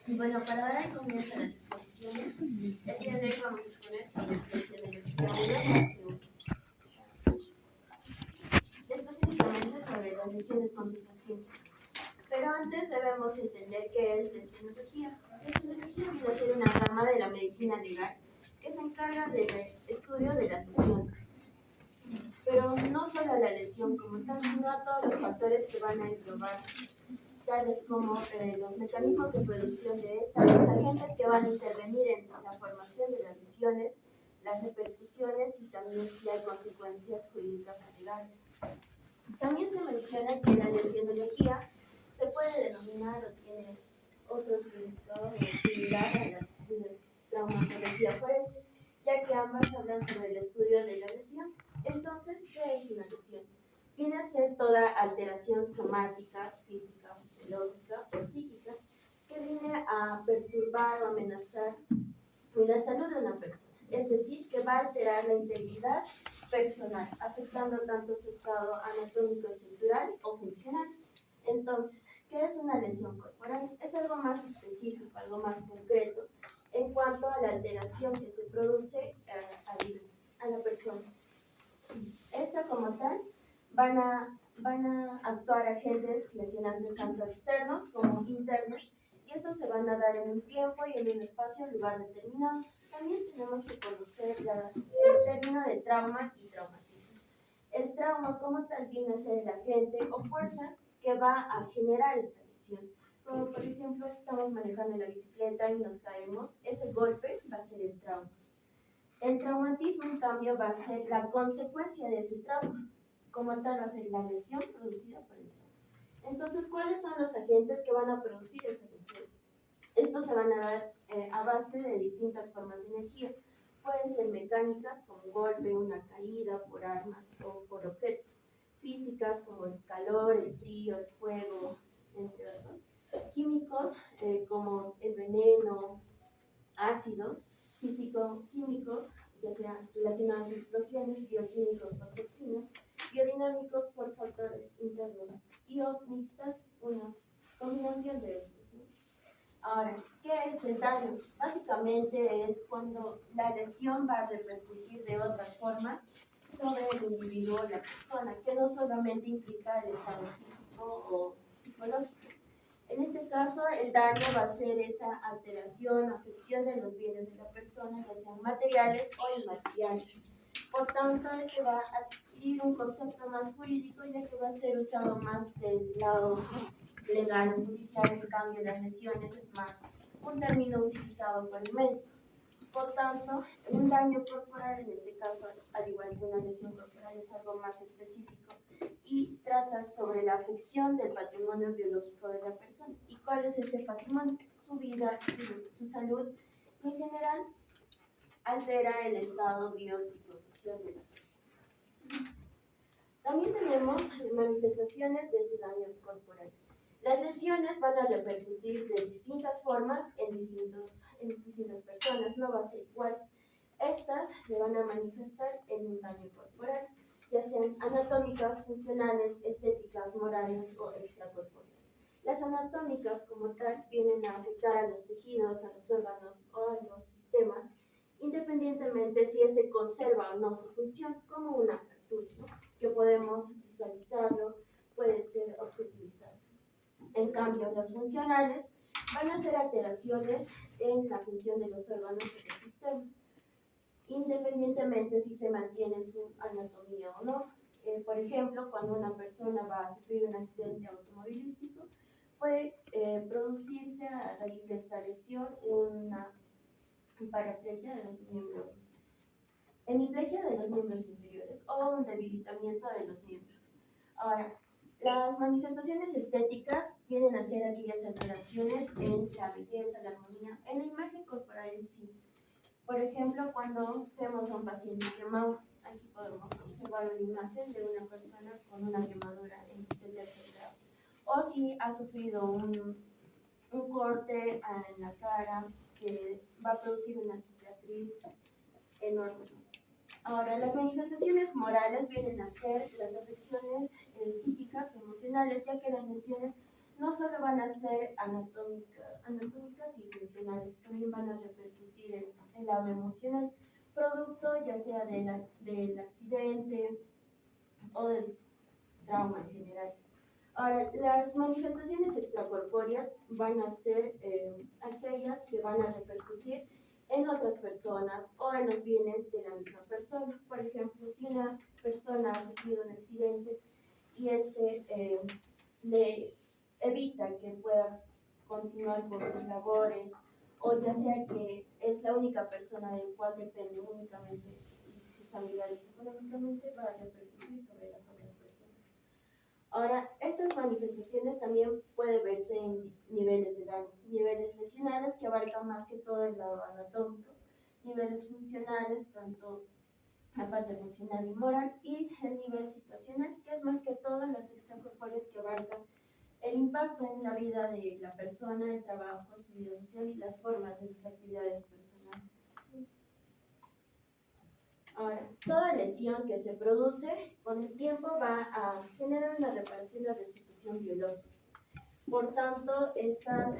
Y bueno, para dar comienzo a las exposiciones, el día de hoy vamos a exponer sobre lesionología 1, específicamente sobre las lesiones compensación. Pero antes debemos entender qué es lesionología. Lesionología viene a ser una rama de la medicina legal que se encarga del estudio de las lesiones. Pero no solo a la lesión como tal, sino a todos los factores que van a englobar, tales como los mecanismos de producción de esta, los agentes que van a intervenir en la formación de las lesiones, las repercusiones y también si hay consecuencias jurídicas o legales. También se menciona que la lesionología se puede denominar o tiene otro significado similar a la traumatología forense, ya que ambas hablan sobre el estudio de la lesión. Entonces, ¿qué es una lesión? Viene a ser toda alteración somática, física, fisiológica o psíquica que viene a perturbar o amenazar la salud de una persona. Es decir, que va a alterar la integridad personal, afectando tanto su estado anatómico, estructural o funcional. Entonces, ¿qué es una lesión corporal? Es algo más específico, algo más concreto en cuanto a la alteración que se produce a la persona. Esta como tal van a actuar agentes lesionantes tanto externos como internos, y estos se van a dar en un tiempo y en un espacio, en lugar determinado. También tenemos que conocer el término de trauma y traumatismo. El trauma como tal viene a ser el agente o fuerza que va a generar esta lesión. Como por ejemplo, estamos manejando la bicicleta y nos caemos, ese golpe va a ser el trauma. El traumatismo, en cambio, va a ser la consecuencia de ese trauma. Como tal, va a ser la lesión producida por el trauma. Entonces, ¿cuáles son los agentes que van a producir esa lesión? Estos se van a dar a base de distintas formas de energía. Pueden ser mecánicas, como un golpe, una caída, por armas o por objetos. Físicas, como el calor, el frío, el fuego, entre otros. Químicos, como el veneno, ácidos, físico-químicos, ya sea relacionados a explosiones, bioquímicos por toxinas, biodinámicos por factores internos y o mixtas, una combinación de estos, ¿no? Ahora, ¿qué es el daño? Básicamente es cuando la lesión va a repercutir de otras formas sobre el individuo o la persona, que no solamente implica el estado físico o psicológico. En este caso, el daño va a ser esa alteración, afección de los bienes de la persona, ya sean materiales o inmateriales. Por tanto, este va a adquirir un concepto más jurídico, ya que va a ser usado más del lado legal o judicial. En cambio, las lesiones es más un término utilizado por el médico. Por tanto, un daño corporal, en este caso, al igual que una lesión corporal, es algo más específico y trata sobre la afección del patrimonio biológico de la persona. ¿Y cuál es este patrimonio? Su vida, su salud, y en general altera el estado biopsicosocial de la persona. También tenemos manifestaciones de este daño corporal. Las lesiones van a repercutir de distintas formas en distintas personas, no va a ser igual. Estas se van a manifestar en un daño corporal, ya sean anatómicas, funcionales, estéticas, morales o extracorpóreas. Las anatómicas como tal vienen a afectar a los tejidos, a los órganos o a los sistemas, independientemente si este conserva o no su función, como una fractura, ¿no? Que podemos visualizarlo, puede ser objetivizado. En cambio, los funcionales van a ser alteraciones en la función de los órganos de los sistemas, independientemente si se mantiene su anatomía o no. Por ejemplo, cuando una persona va a sufrir un accidente automovilístico, puede producirse a raíz de esta lesión una paraplegia de los miembros, hemiplegia de los miembros inferiores o un debilitamiento de los miembros. Ahora, las manifestaciones estéticas vienen a ser aquellas alteraciones en la belleza, la armonía, en la imagen corporal en sí. Por ejemplo, cuando vemos a un paciente quemado, aquí podemos observar una imagen de una persona con una quemadura en el tercer grado. O si ha sufrido un corte en la cara que va a producir una cicatriz enorme. Ahora, las manifestaciones morales vienen a ser las afecciones psíquicas o emocionales, ya que las lesiones no solo van a ser anatómicas y funcionales, también van a repercutir en el lado emocional, producto ya sea del accidente o del trauma en general. Ahora, las manifestaciones extracorpóreas van a ser aquellas que van a repercutir en otras personas o en los bienes de la misma persona. Por ejemplo, si una persona ha sufrido un accidente y le evita que pueda continuar con sus labores, o ya sea que es la única persona del cual depende únicamente sus familiares económicamente, va a repercutir sobre las otras personas. Ahora, estas manifestaciones también pueden verse en niveles de daño, niveles lesionales que abarcan más que todo el lado anatómico, niveles funcionales, tanto la parte funcional y moral, y el nivel situacional, que es más que todo las extracorpóreas que abarcan el impacto en la vida de la persona, el trabajo, su vida social y las formas de sus actividades personales. Ahora, toda lesión que se produce con el tiempo va a generar una reparación o restitución biológica. Por tanto, estas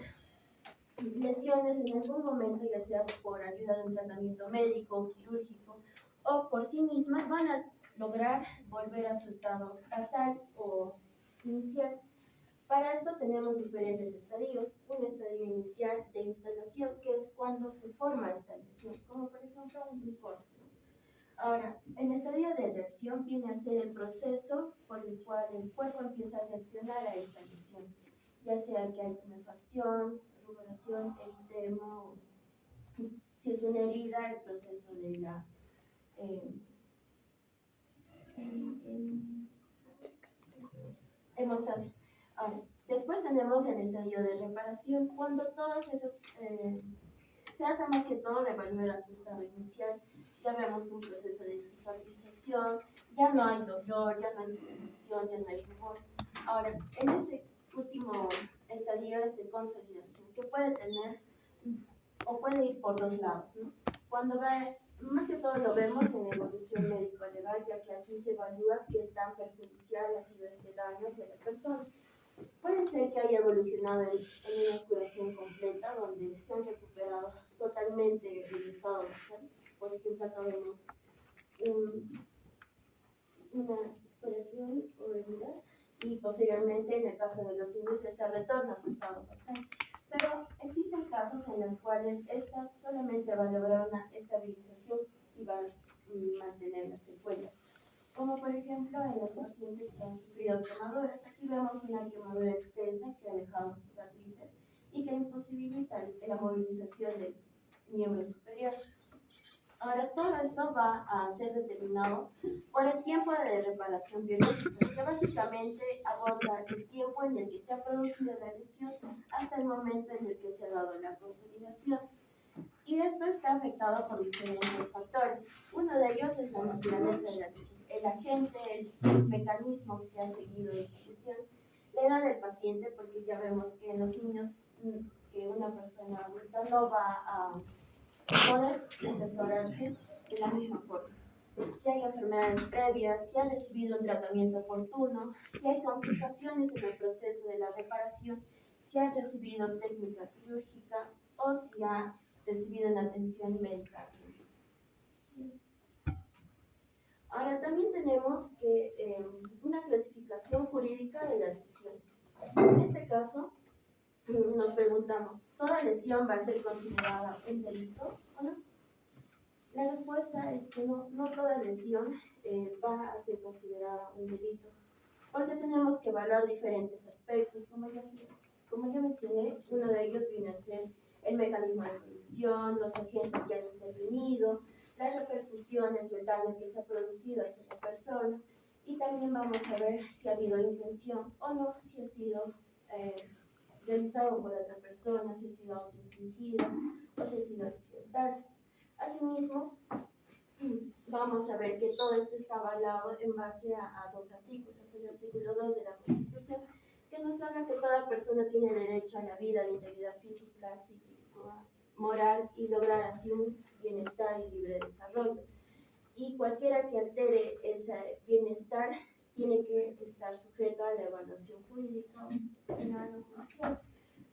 lesiones en algún momento, ya sea por ayuda de un tratamiento médico, quirúrgico o por sí mismas, van a lograr volver a su estado basal o inicial. Para esto tenemos diferentes estadios. Un estadio inicial de instalación, que es cuando se forma esta lesión, como por ejemplo un corte. Ahora, el estadio de reacción viene a ser el proceso por el cual el cuerpo empieza a reaccionar a esta lesión, ya sea que hay tumefacción, rubораción, eritema, si es una herida, el proceso de la hemostasia. Ahora, después tenemos el estadio de reparación, cuando todas esas trata más que todo de volver a su estado inicial. Ya vemos un proceso de cicatrización, ya no hay dolor, ya no hay inflamación, ya no hay tumor. Ahora, en este último estadio es de consolidación, que puede tener o puede ir por dos lados, ¿no? Cuando va, más que todo lo vemos en evolución médico-legal, ya que aquí se evalúa qué tan perjudicial ha sido este daño hacia la persona. Puede ser que haya evolucionado en una curación completa, donde se han recuperado totalmente el estado basal. Por ejemplo, acá vemos una curación o herida, y posteriormente, en el caso de los niños, este retorna a su estado basal. Pero existen casos en los cuales esta solamente va a lograr una estabilización y va a mantener las secuelas, como por ejemplo en los pacientes que han sufrido quemaduras. Aquí vemos una quemadura extensa que ha dejado cicatrices y que imposibilita la movilización del miembro superior. Ahora, todo esto va a ser determinado por el tiempo de reparación biológica, que básicamente aborda el tiempo en el que se ha producido la lesión hasta el momento en el que se ha dado la consolidación. Y esto está afectado por diferentes factores. Uno de ellos es la naturaleza de la lesión. El agente, el mecanismo que ha seguido esta lesión, la edad del paciente, porque ya vemos que en los niños, que una persona adulta no va a poder restaurarse de la misma forma. Si hay enfermedades previas, si ha recibido un tratamiento oportuno, si hay complicaciones en el proceso de la reparación, si ha recibido técnica quirúrgica o si ha recibido una atención médica. Ahora también tenemos que una clasificación jurídica de las lesiones. En este caso, nos preguntamos, ¿toda lesión va a ser considerada un delito o no? La respuesta es que no toda lesión va a ser considerada un delito, porque tenemos que evaluar diferentes aspectos, como ya mencioné. Uno de ellos viene a ser el mecanismo de producción, los agentes que han intervenido, las repercusiones o el daño que se ha producido hacia la persona, y también vamos a ver si ha habido intención o no, si ha sido realizado por otra persona, si ha sido autoinfligido o si ha sido accidental. Asimismo, vamos a ver que todo esto está avalado en base a dos artículos. El artículo 2 de la Constitución, que nos habla que toda persona tiene derecho a la vida, a la integridad física, psíquica, moral, y lograr así un bienestar y libre desarrollo. Y cualquiera que altere ese bienestar tiene que estar sujeto a la evaluación jurídica penal o judicial.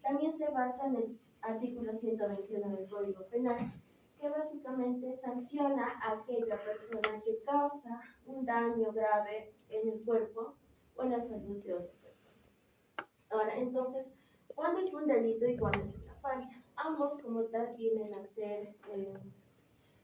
También se basa en el artículo 121 del Código Penal, que básicamente sanciona a aquella persona que causa un daño grave en el cuerpo o en la salud de otra persona. Ahora, entonces, ¿cuándo es un delito y cuándo es una falta? Ambos como tal vienen a ser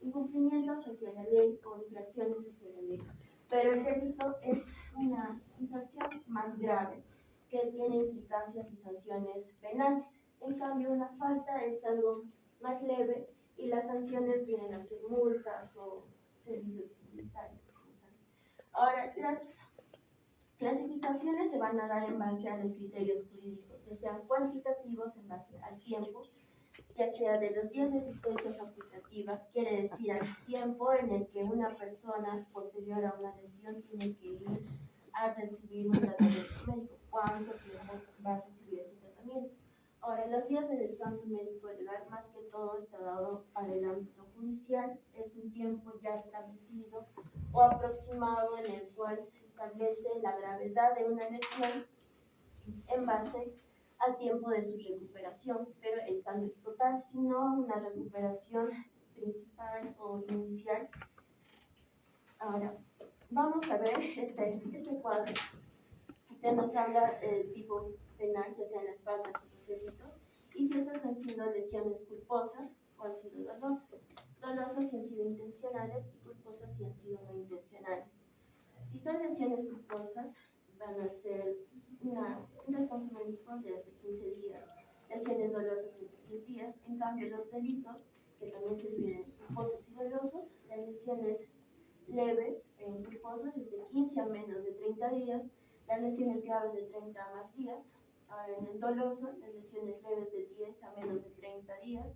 incumplimientos hacia la ley o infracciones hacia la ley. Pero el delito es una infracción más grave que tiene implicancias y sanciones penales. En cambio, una falta es algo más leve y las sanciones vienen a ser multas o servicios comunitarios. Ahora, las clasificaciones se van a dar en base a los criterios jurídicos, ya sean cuantitativos en base al tiempo, ya sea de los días de asistencia facultativa, quiere decir al tiempo en el que una persona posterior a una lesión tiene que ir a recibir un tratamiento médico, cuánto tiempo va a recibir ese tratamiento. Ahora, los días de descanso médico legal, más que todo, está dado para el ámbito judicial, es un tiempo ya establecido o aproximado en el cual se establece la gravedad de una lesión en base al tiempo de su recuperación, pero esta no es total, sino una recuperación principal o inicial. Ahora, vamos a ver este cuadro que nos habla del tipo penal, ya sean las faltas o los delitos, y si estas han sido lesiones culposas o han sido dolosas. Dolosas si han sido intencionales y culposas si han sido no intencionales. Si son lesiones culposas, van a ser un descanso médico de hasta 15 días, lesiones dolosas desde 10 días. En cambio, los delitos, que también se dividen en culposos y dolosos, las lesiones leves en culposos desde 15 a menos de 30 días, las lesiones graves de 30 a más días. Ahora, en el doloso, las lesiones leves de 10 a menos de 30 días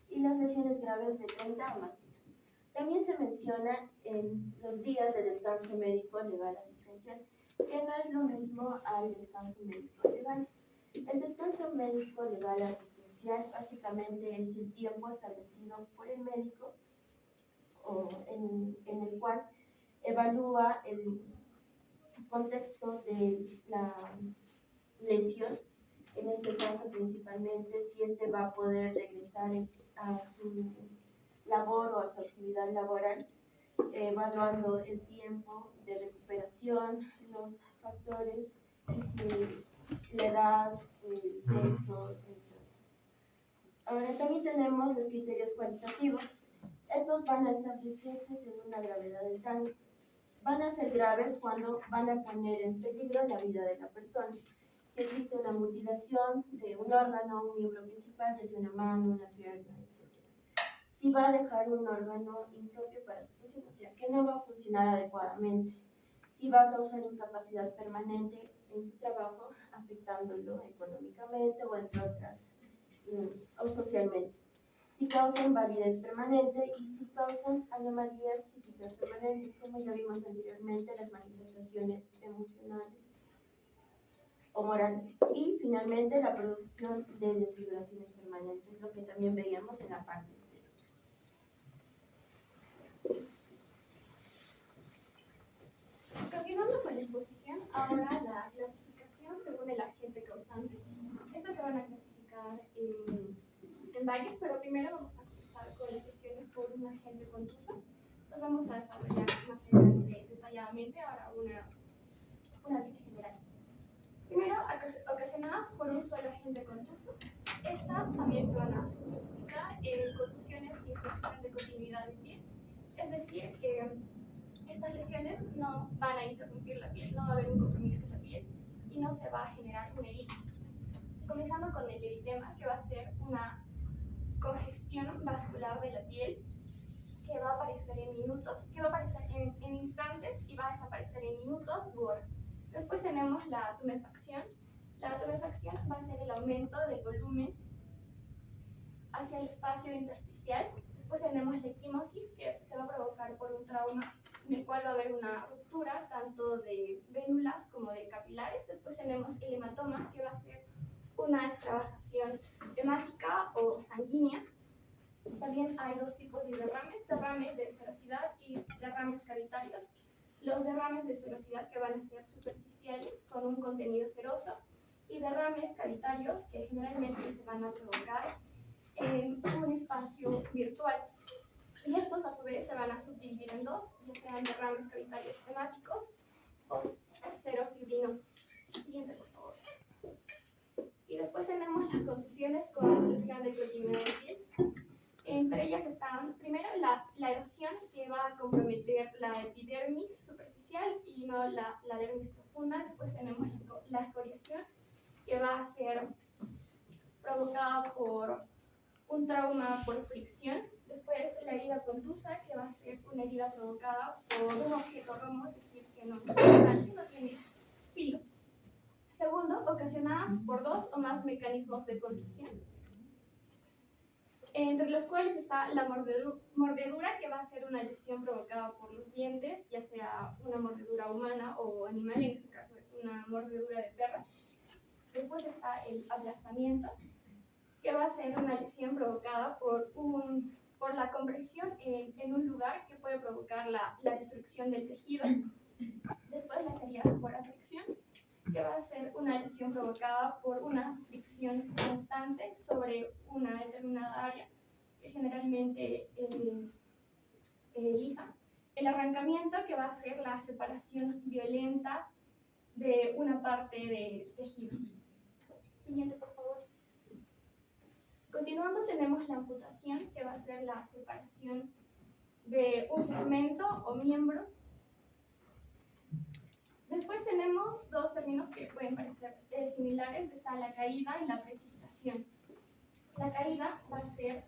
y las lesiones graves de 30 a más días. También se menciona en los días de descanso médico legal asistencial, que no es lo mismo al descanso médico legal. El descanso médico legal asistencial básicamente es el tiempo establecido por el médico o en el cual evalúa el contexto de la lesión, en este caso principalmente si éste va a poder regresar a su labor o a su actividad laboral, evaluando el tiempo de recuperación, los factores, y si la edad, el sexo, etc. Ahora también tenemos los criterios cualitativos. Estos van a establecerse según la gravedad del daño. Van a ser graves cuando van a poner en peligro la vida de la persona. Si existe una mutilación de un órgano, un miembro principal, desde una mano, una pierna, etc. Si va a dejar un órgano impropio para su función, o sea, que no va a funcionar adecuadamente. Si va a causar incapacidad permanente en su trabajo, afectándolo económicamente o entre otras, o socialmente. Si causa invalidez permanente y si causan anomalías psíquicas permanentes, como ya vimos anteriormente, las manifestaciones emocionales o morales. Y finalmente la producción de desfiguraciones permanentes, lo que también veíamos en la parte exterior. Continuando con la exposición, ahora la clasificación según el agente causante. Estas se van a clasificar en varias, pero primero vamos a empezar con las lesiones por un agente contuso. Las vamos a desarrollar más detalladamente, ahora una vista general. Primero, ocasionadas por un solo agente contuso. Estas también se van a subclasificar en contusiones sin solución de continuidad de pie. Es decir, que estas lesiones no van a interrumpir la piel, no va a haber un compromiso en la piel y no se va a generar un eritema. Comenzando con el eritema, que va a ser una congestión vascular de la piel que va a aparecer en minutos, que va a aparecer en instantes y va a desaparecer en minutos u horas. Después tenemos la tumefacción. La tumefacción va a ser el aumento del volumen hacia el espacio intersticial. Después tenemos la equimosis, que se va a provocar por un trauma en el cual va a haber una ruptura tanto de vénulas como de capilares. Después tenemos el hematoma, que va a ser una extravasación hemática o sanguínea. También hay dos tipos de derrames de ferocidad y derrames cavitarios. los derrames de serosidad que van a ser superficiales con un contenido seroso y derrames cavitarios que generalmente se van a provocar en un espacio virtual. Y estos a su vez se van a subdividir en dos, ya sean derrames cavitarios temáticos o serofibrinosos. Siguiente, por favor. Y después tenemos las contusiones con solución de clorina de piel. Entre ellas están, primero, la erosión, que va a comprometer la epidermis superficial y no la dermis profunda. Después tenemos la escoriación, que va a ser provocada por un trauma por fricción. Después, la herida contusa, que va a ser una herida provocada por un objeto romo, es decir, que no tiene filo. Segundo, ocasionadas por dos o más mecanismos de contusión, entre los cuales está la mordedura, que va a ser una lesión provocada por los dientes, ya sea una mordedura humana o animal, en este caso es una mordedura de perro. Después está el aplastamiento, que va a ser una lesión provocada por la compresión en un lugar, que puede provocar la destrucción del tejido. Después las heridas por afección, que va a ser una lesión provocada por una fricción constante sobre una determinada área, que generalmente es lisa. El arrancamiento, que va a ser la separación violenta de una parte del tejido. Siguiente, por favor. Continuando, tenemos la amputación, que va a ser la separación de un segmento o miembro. Después tenemos dos términos que pueden parecer similares. Está la caída y la precipitación. La caída va a ser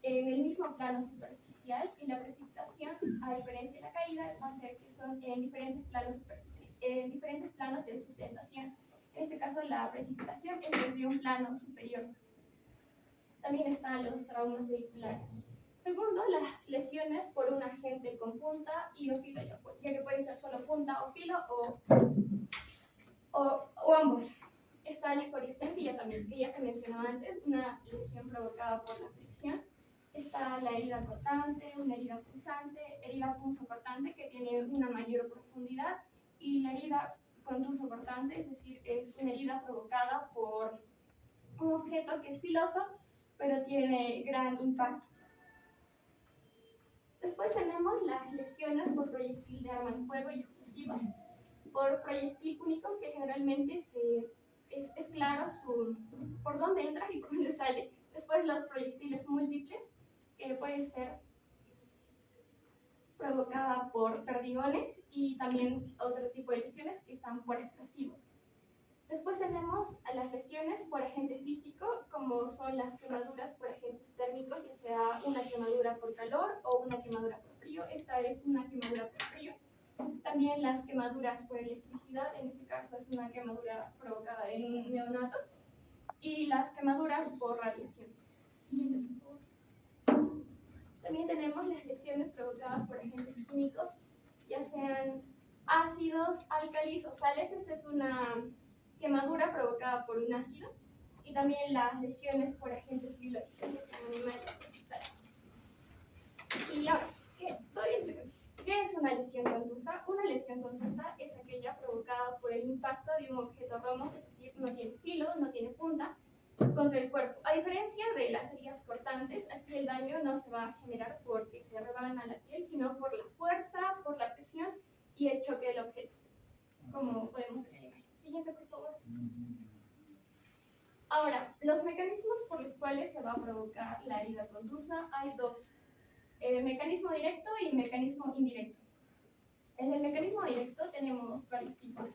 en el mismo plano superficial y la precipitación, a diferencia de la caída, va a ser que son en diferentes planos de sustentación. En este caso, la precipitación es desde un plano superior. También están los traumas vehiculares. Segundo, las lesiones por un agente con punta y o filo, ya que puede ser solo punta o filo o ambos. Está la escoriación, que ya se mencionó antes, una lesión provocada por la fricción. Está la herida cortante, una herida punzocortante, que tiene una mayor profundidad, y la herida contusocortante, es decir, es una herida provocada por un objeto que es filoso, pero tiene gran impacto. Después tenemos las lesiones por proyectil de arma de fuego y explosivos. Por proyectil único, que generalmente es claro por dónde entra y por dónde sale. Después los proyectiles múltiples, que pueden ser provocadas por perdigones, y también otro tipo de lesiones que están por explosivos. Después tenemos a las lesiones por agente físico, como son las quemaduras por agentes térmicos, ya sea una quemadura por calor o una quemadura por frío. Esta es una quemadura por frío. También las quemaduras por electricidad, en este caso es una quemadura provocada en un neonato. Y las quemaduras por radiación. Siguiente, por favor. También tenemos las lesiones provocadas por agentes químicos, ya sean ácidos, álcalis o sales. Esta es una quemadura provocada por un ácido. Y también las lesiones por agentes biológicos, ya sean animales o vegetales. Y ahora, ¿qué es una lesión contusa? Una lesión contusa es aquella provocada por el impacto de un objeto romo, es decir, no tiene filo, no tiene punta, contra el cuerpo. A diferencia de las heridas cortantes, aquí el daño no se va a generar porque se rebana la piel, sino por la fuerza, por la presión y el choque del objeto, como podemos ver en la imagen. Siguiente, por favor. Ahora, los mecanismos por los cuales se va a provocar la herida contusa, hay dos. Mecanismo directo y mecanismo indirecto. En el mecanismo directo tenemos varios tipos.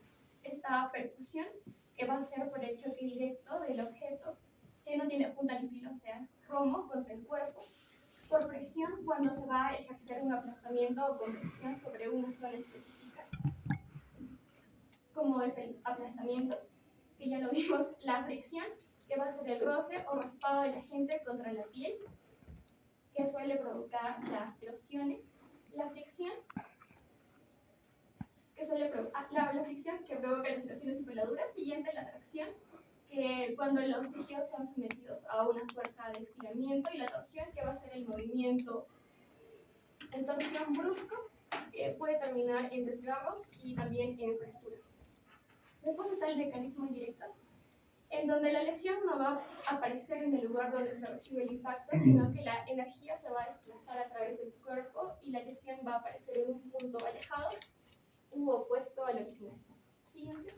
Esta percusión, que va a ser por el choque directo del objeto, que no tiene punta ni filo, o sea, es romo contra el cuerpo. Por presión, cuando se va a ejercer un aplastamiento o compresión sobre una zona específica, como es el aplastamiento, que ya lo vimos. La fricción, que va a ser el roce o raspado del agente contra la piel, que suele provocar las erosiones. La fricción, la fricción que provoca las erosiones y peladuras. Siguiente, la tracción, que cuando los tejidos son sometidos a una fuerza de estiramiento. Y la torsión, que va a ser el movimiento en torsión brusco puede terminar en desgarros y también en fracturas. Después está el mecanismo indirecto, en donde la lesión no va a aparecer en el lugar donde se recibe el impacto, sino que la energía se va a desplazar a través del cuerpo y la lesión va a aparecer en un punto alejado u opuesto al original. Siguiente.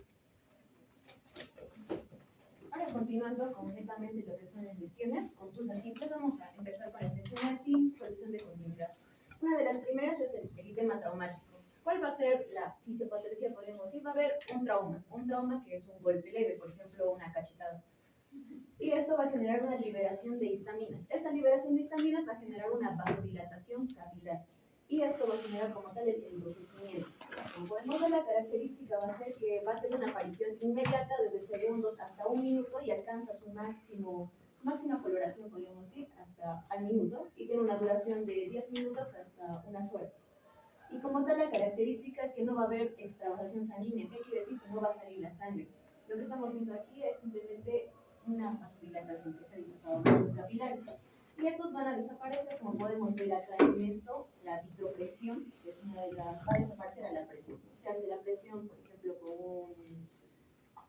Ahora, continuando con netamente lo que son las lesiones contusas simples, vamos a empezar con las lesiones sin solución de continuidad. Una de las primeras es el eritema traumático. ¿Cuál va a ser la fisiopatología? Podríamos decir, va a haber un trauma que es un golpe leve, por ejemplo, una cachetada. Y esto va a generar una liberación de histaminas. Esta liberación de histaminas va a generar una vasodilatación capilar. Y esto va a generar como tal el enrojecimiento. Como podemos ver, la característica va a ser que va a ser una aparición inmediata desde segundos hasta un minuto y alcanza su máxima coloración, podríamos decir, hasta al minuto, y tiene una duración de 10 minutos hasta unas horas. Y como tal, la característica es que no va a haber extravasación sanguínea. ¿Qué quiere decir? Que no va a salir la sangre. Lo que estamos viendo aquí es simplemente una vasodilatación, que es el estado de los capilares. Y estos van a desaparecer, como podemos ver acá en esto, la vitropresión, que es una de las, va a desaparecer a la presión. Se hace la presión, por ejemplo,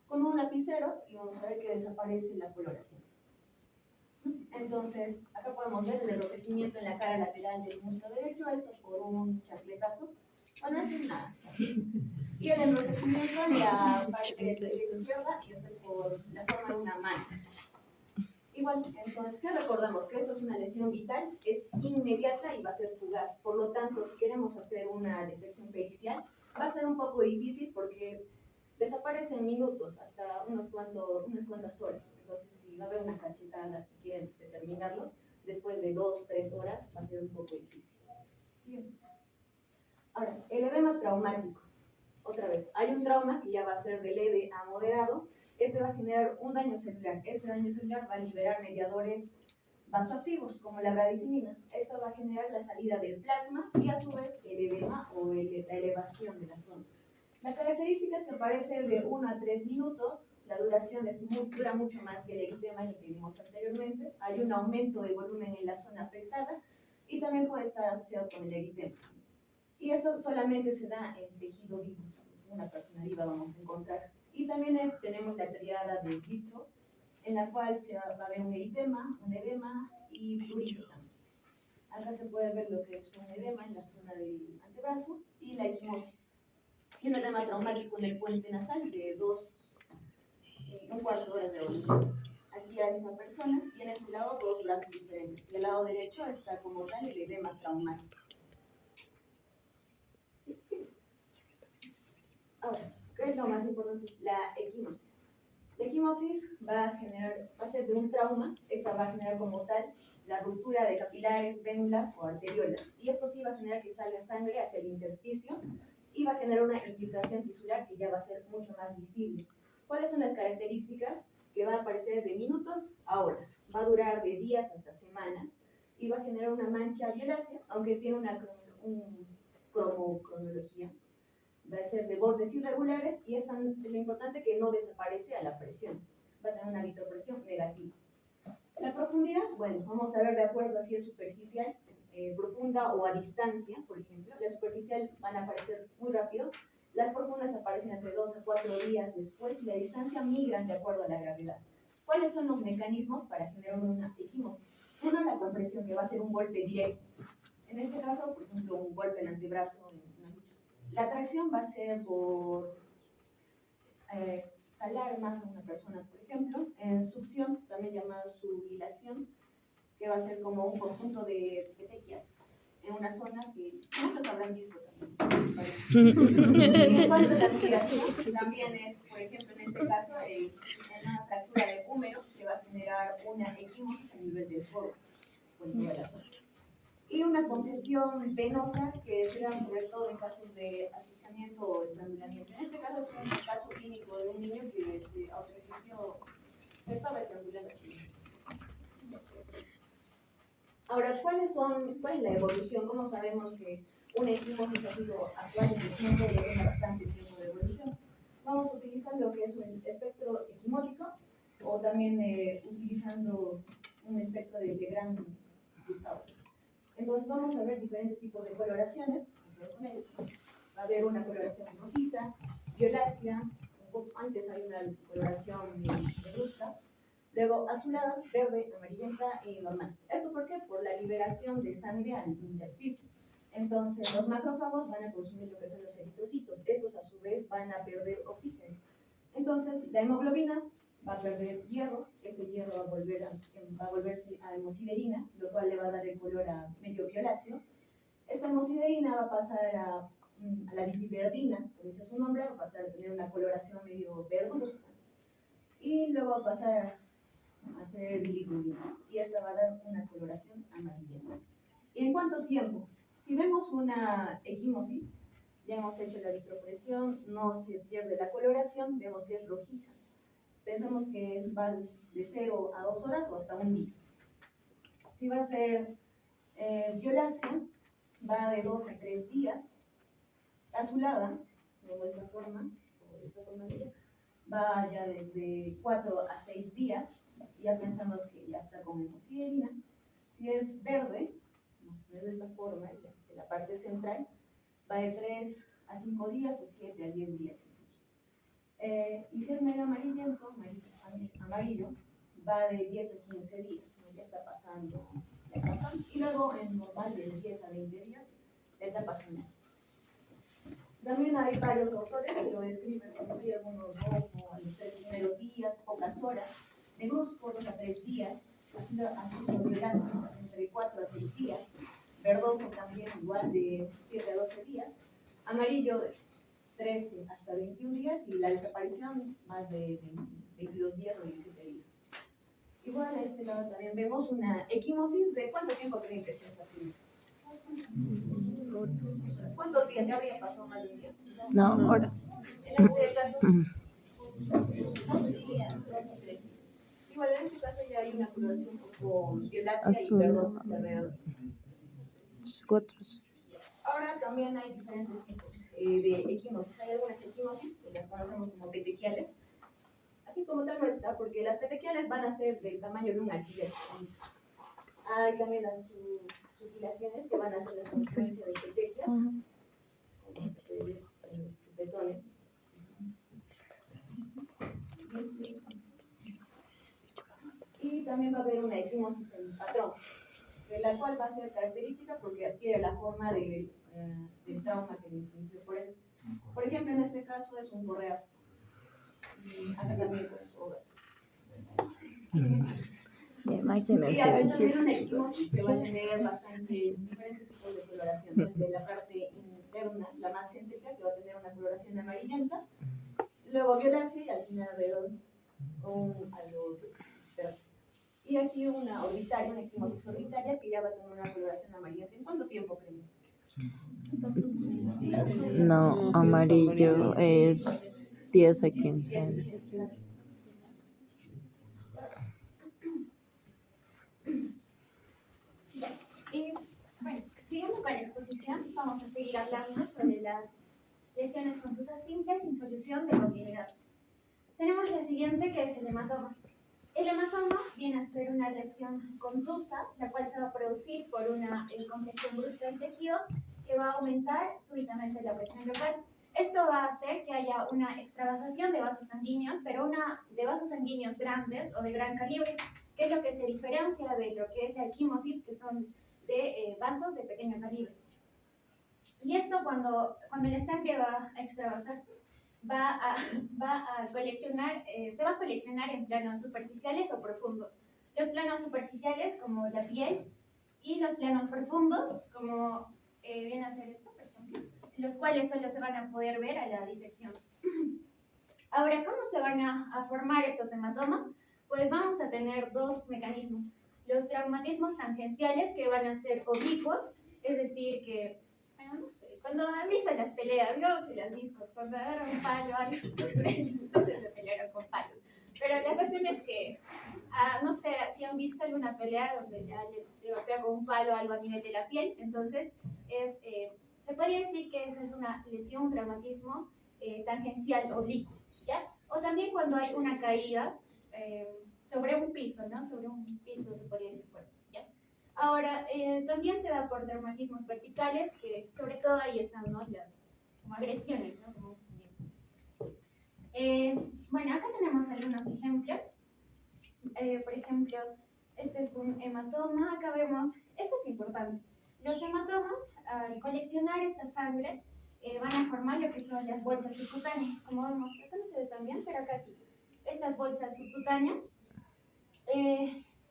con un lapicero y vamos a ver que desaparece la coloración. Entonces, acá podemos ver el enrojecimiento en la cara lateral del muslo derecho, esto por un chacletazo. Bueno, eso es nada. Y el enrojecimiento en la parte de la izquierda, y esto es por la forma de una mano. Igual, entonces, ¿qué recordamos? Que esto es una lesión vital, es inmediata y va a ser fugaz. Por lo tanto, si queremos hacer una detección pericial, va a ser un poco difícil porque desaparece en minutos, hasta unas cuantas horas. Entonces, si va a haber una cachetada y quieren determinarlo, después de 2-3 horas va a ser un poco difícil. ¿Sí? Ahora, el edema traumático. Otra vez, hay un trauma que ya va a ser de leve a moderado. Este va a generar un daño celular. Este daño celular va a liberar mediadores vasoactivos, como la bradicinina. Esto va a generar la salida del plasma y a su vez el edema o la elevación de la zona. La característica es que aparece de 1 a 3 minutos, la duración dura mucho más que el eritema que vimos anteriormente, hay un aumento de volumen en la zona afectada y también puede estar asociado con el eritema. Y esto solamente se da en tejido vivo, una persona viva vamos a encontrar. Y también tenemos la triada de vitro, en la cual va a haber un eritema, un edema y prurito también. Acá se puede ver lo que es un edema en la zona del antebrazo y la equimosis. Y un edema traumático en el puente nasal de 1/4 hora de oración. Aquí a la misma persona y en este lado 2 brazos diferentes. Y al lado derecho está como tal el edema traumático. Ahora, ¿qué es lo más importante? La equimosis. La equimosis va a ser de un trauma, esta va a generar como tal la ruptura de capilares, vénulas o arteriolas. Y esto sí va a generar que salga sangre hacia el intersticio y va a generar una infiltración tisular que ya va a ser mucho más visible. ¿Cuáles son las características? Que va a aparecer de minutos a horas, va a durar de días hasta semanas y va a generar una mancha violácea, aunque tiene una cronología. Va a ser de bordes irregulares y es lo importante que no desaparece a la presión. Va a tener una vitropresión negativa. La profundidad, bueno, vamos a ver de acuerdo a si es superficial, profunda o a distancia, por ejemplo. La superficial van a aparecer muy rápido, las profundas aparecen entre 2 a 4 días después y la distancia migran de acuerdo a la gravedad. ¿Cuáles son los mecanismos para generar una equimosis? Uno, la compresión, que va a ser un golpe directo. En este caso, por ejemplo, un golpe en el antebrazo, en una lucha. La tracción va a ser por jalar más a una persona, por ejemplo. En succión, también llamada subilación, que va a ser como un conjunto de petequias en una zona que muchos habrán visto también. Y en cuanto a la migración, también es, por ejemplo, en este caso, es una fractura de húmero que va a generar una equimosis a nivel del foro, con toda la zona. Y una congestión venosa que se da sobre todo en casos de asfixiamiento o estrangulamiento. En este caso es un caso clínico de un niño que se autoexigió, se estaba estrangulando. Ahora, ¿cuál es la evolución? ¿Cómo sabemos que una equimosis ha sido actual en el tiempo y tiene bastante tiempo de evolución? Vamos a utilizar lo que es un espectro equimótico o también utilizando un espectro de Legrand cruzado. Entonces vamos a ver diferentes tipos de coloraciones, médico. Va a haber una coloración rojiza, violácea, un poco antes hay una coloración negruzca, luego azulada, verde, amarillenta y normal. ¿Esto por qué? Por la liberación de sangre al intersticio. Entonces, los macrófagos van a consumir lo que son los eritrocitos. Estos, a su vez, van a perder oxígeno. Entonces, la hemoglobina va a perder hierro. Este hierro va a volverse a hemosiderina, lo cual le va a dar el color a medio violáceo. Esta hemosiderina va a pasar a la biliverdina, como dice su nombre, va a pasar a tener una coloración medio verduzca. Y luego va a pasar a ser bilirrubina. Y esa va a dar una coloración amarillenta. ¿Y en cuánto tiempo? Si vemos una equimosis, ya hemos hecho la electropresión, no se pierde la coloración, vemos que es rojiza. Pensamos que va de 0 a 2 horas o hasta un día. Si va a ser violácea, va de 2 a 3 días. Azulada, de esta forma, va ya desde 4 a 6 días. Ya pensamos que ya está con hemosiderina. Si es verde, de esta forma, de la parte central, va de 3 a 5 días o 7 a 10 días incluso. Y si es medio amarillo, va de 10 a 15 días, ¿no? Ya está pasando la etapa. Y luego en normal de 10 a 20 días, la etapa final. También hay varios autores que lo describen como algunos rojo a los 3 primeros días, pocas horas, negruzco 2 a 3 días, azul violáceo entre 4 a 6 días, verdoso también igual de 7 a 12 días, amarillo de 13 hasta 21 días y la desaparición más de 22 días o 17 días. Igual a este lado también vemos una equimosis de ¿cuánto tiempo creen que sea esta primera? ¿Cuántos días? ¿Ya habría pasado más de un día? No, horas. En este caso, 2 días, 2 o 3 días. Igual en este caso ya hay una coloración un poco violácea y verdosa alrededor. 4. Ahora también hay diferentes tipos de equimosis. Hay algunas equimosis que las conocemos como petequiales. Aquí como tal no está, porque las petequiales van a ser del tamaño de un alfiler. Hay también las subdilaciones que van a ser la consecuencia de petequias, como se puede ver en los chupetones. Y también va a haber una equimosis en patrón, la cual va a ser característica porque adquiere la forma del trauma que le infligió por él. Por ejemplo, en este caso es un correazo. Y acá también con sogas. Y acá también una equimosis que va a tener bastante diferentes tipos de coloración. Desde la parte interna, la más céntrica, que va a tener una coloración amarillenta, luego violácea y al final alrededor algo verde. Y aquí una orbitaria, una equimosis orbitaria que ya va a tener una coloración amarillenta. ¿En cuánto tiempo creen? No, amarillo es 10 a 15 días. Y bueno, siguiendo con la exposición, vamos a seguir hablando sobre las lesiones confusas simples sin solución de continuidad. Tenemos la siguiente, que es el hematoma. El hematoma viene a ser una lesión contusa, la cual se va a producir por una compresión brusca del tejido que va a aumentar súbitamente la presión local. Esto va a hacer que haya una extravasación de vasos sanguíneos, pero de vasos sanguíneos grandes o de gran calibre, que es lo que se diferencia de lo que es la equimosis, que son de vasos de pequeño calibre. Y esto cuando la sangre va a extravasarse, se va a coleccionar en planos superficiales o profundos. Los planos superficiales como la piel y los planos profundos como viene a ser esto, por ejemplo, los cuales solo se van a poder ver a la disección. Ahora, ¿cómo se van a formar estos hematomas? Pues vamos a tener dos mecanismos. Los traumatismos tangenciales, que van a ser oblicuos, es decir, que, bueno, no sé, cuando han visto las peleas, no sé, las discos, cuando agarran un palo, algo, entonces se pelearon con palos. Pero la cuestión es que, no sé, si han visto alguna pelea donde ya le golpea con un palo algo a nivel de la piel, entonces se podría decir que esa es una lesión, un traumatismo tangencial oblicuo, ¿ya? O también cuando hay una caída sobre un piso, ¿no? Sobre un piso se podría decir fuerte, ¿ya? Ahora, también se da por traumatismos verticales, que sobre todo ahí están, ¿no? Las como agresiones, ¿no? Bueno, acá tenemos algunos ejemplos. Por ejemplo, este es un hematoma. Acá vemos, esto es importante. Los hematomas, al coleccionar esta sangre, van a formar lo que son las bolsas subcutáneas. Como vemos, acá no se ve tan bien, pero acá sí. Estas bolsas subcutáneas.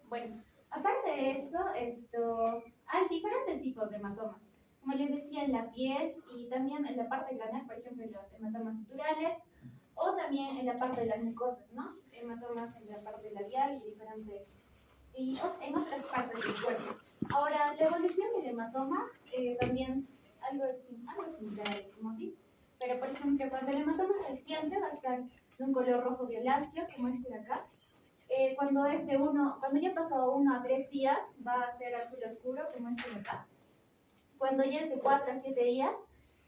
Bueno, aparte de eso, hay diferentes tipos de hematomas. Como les decía, en la piel y también en la parte craneal, por ejemplo, los hematomas suturales, o también en la parte de las mucosas, ¿no? Hematomas en la parte labial y en otras partes del cuerpo. Ahora, la evolución del hematoma también algo similar, como así. Pero, por ejemplo, cuando el hematoma es reciente va a estar de un color rojo violáceo, como este de acá. Cuando ya ha pasado 1 a 3 días, va a ser azul oscuro, como este de acá. Cuando ya es de 4 a 7 días,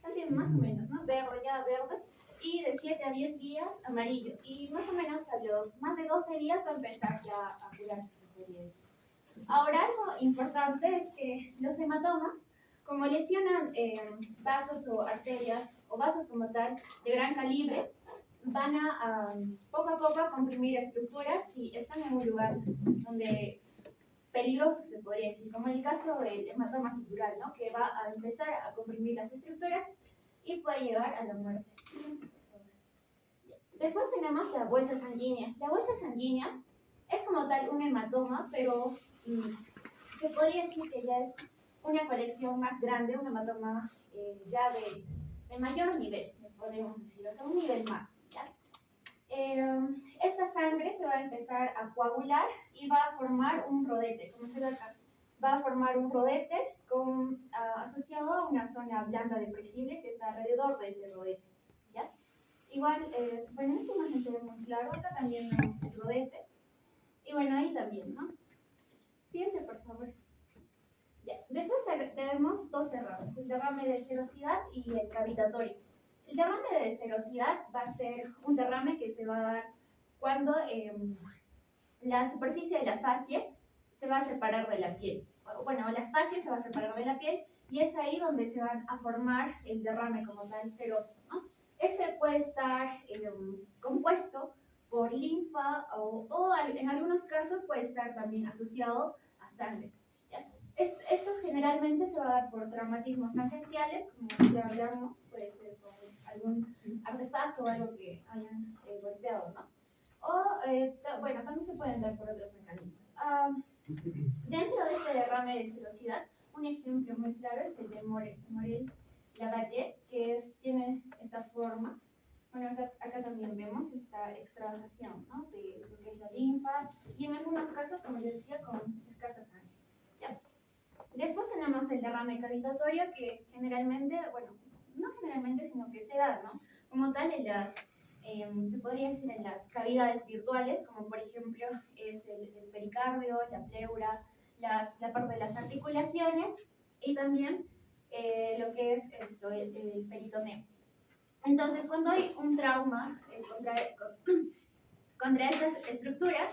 también más o menos, ¿no? Verde, ya verde. Y de 7 a 10 días, amarillo. Y más o menos a los más de 12 días va a empezar ya a curarse. Ahora, algo importante es que los hematomas, como lesionan vasos o arterias, o vasos como tal, de gran calibre, van a poco a poco a comprimir estructuras y están en un lugar donde peligroso se podría decir, como en el caso del hematoma sutural, ¿no? Que va a empezar a comprimir las estructuras y puede llegar a la muerte. Después tenemos la bolsa sanguínea. La bolsa sanguínea es como tal un hematoma, pero se podría decir que ya es una colección más grande, un hematoma ya de mayor nivel, podemos decir, o sea, un nivel más. Esta sangre se va a empezar a coagular y va a formar un rodete, como se ve acá. Va a formar un rodete asociado a una zona blanda depresible que está alrededor de ese rodete. ¿Ya? Igual, bueno, en esta imagen se ve muy claro, acá también vemos el rodete. Y bueno, ahí también, ¿no? Siguiente, por favor. Ya. Después tenemos dos derrames, el derrame de serosidad y el cavitatorio. El derrame de serosidad va a ser un derrame que se va a dar cuando la superficie de la fascia se va a separar de la piel. Bueno, la fascia se va a separar de la piel y es ahí donde se va a formar el derrame como tal seroso, ¿no? Este puede estar compuesto por linfa o en algunos casos puede estar también asociado a sangre. Esto generalmente se va a dar por traumatismos tangenciales, como ya hablamos, puede ser por algún artefacto o algo que hayan golpeado, ¿no? O, bueno, también se pueden dar por otros mecanismos. Dentro de este derrame de serosidad, un ejemplo muy claro es el de Morel-Lavalle, que tiene esta forma. Bueno, acá también vemos esta extravasación, ¿no? De lo que es la linfa y en algunos casos, como les decía, con escasa sangre. ¿Ya? Después tenemos el derrame cavitatorio que generalmente, bueno, no generalmente, sino que se da, ¿no? Como tal se podría decir en las cavidades virtuales, como por ejemplo es el pericardio, la pleura, la parte de las articulaciones y también lo que es el peritoneo. Entonces, cuando hay un trauma contra estas estructuras,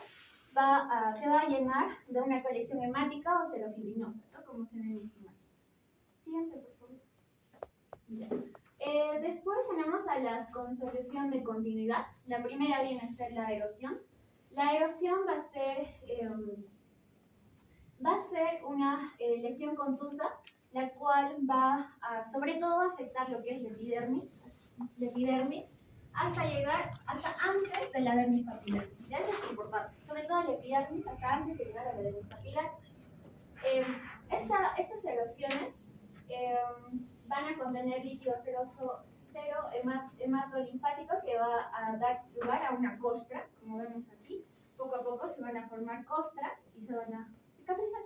se va a llenar de una colección hemática o serofibrinosa, ¿no? Como se ve en esta imagen. Siguiente, por favor. Ya. Después tenemos a la consolución de continuidad. La primera viene a ser la erosión. La erosión va a ser una lesión contusa, la cual va a sobre todo afectar lo que es la epidermis hasta antes de la dermis papilar. Ya eso es importante, sobre todo la epidermis hasta antes de llegar a la dermis papilar. Estas erosiones van a contener líquido hematolinfático que va a dar lugar a una costra, como vemos aquí. Poco a poco se van a formar costras y se van a cicatrizar.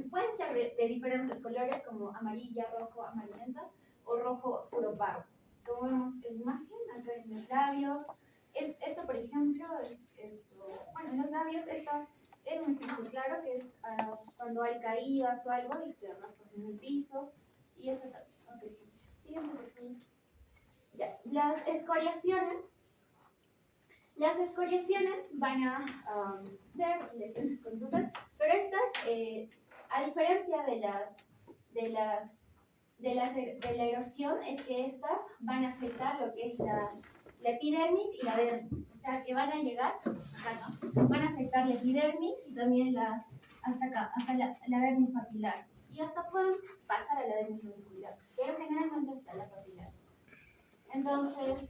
Pueden ser de diferentes colores como amarilla, rojo, amarillenta o rojo oscuro pardo. Como vemos en la imagen, acá en los labios. Esto, por ejemplo, bueno, en los labios está en un ejemplo claro que es cuando hay caídas o algo y te raspas en el piso. Y eso también, otro ejemplo. Siguiente, por favor. Ya. Las escoriaciones Las escoriaciones van a ser lesiones contusas, pero estas, a diferencia de la erosión, es que estas van a afectar lo que es la epidermis y la dermis. O sea, que van a llegar acá, ¿no? Van a afectar la epidermis y también hasta acá, hasta la dermis papilar. Y hasta pueden pasar a la dermis reticular, pero generalmente hasta la papilar. Entonces,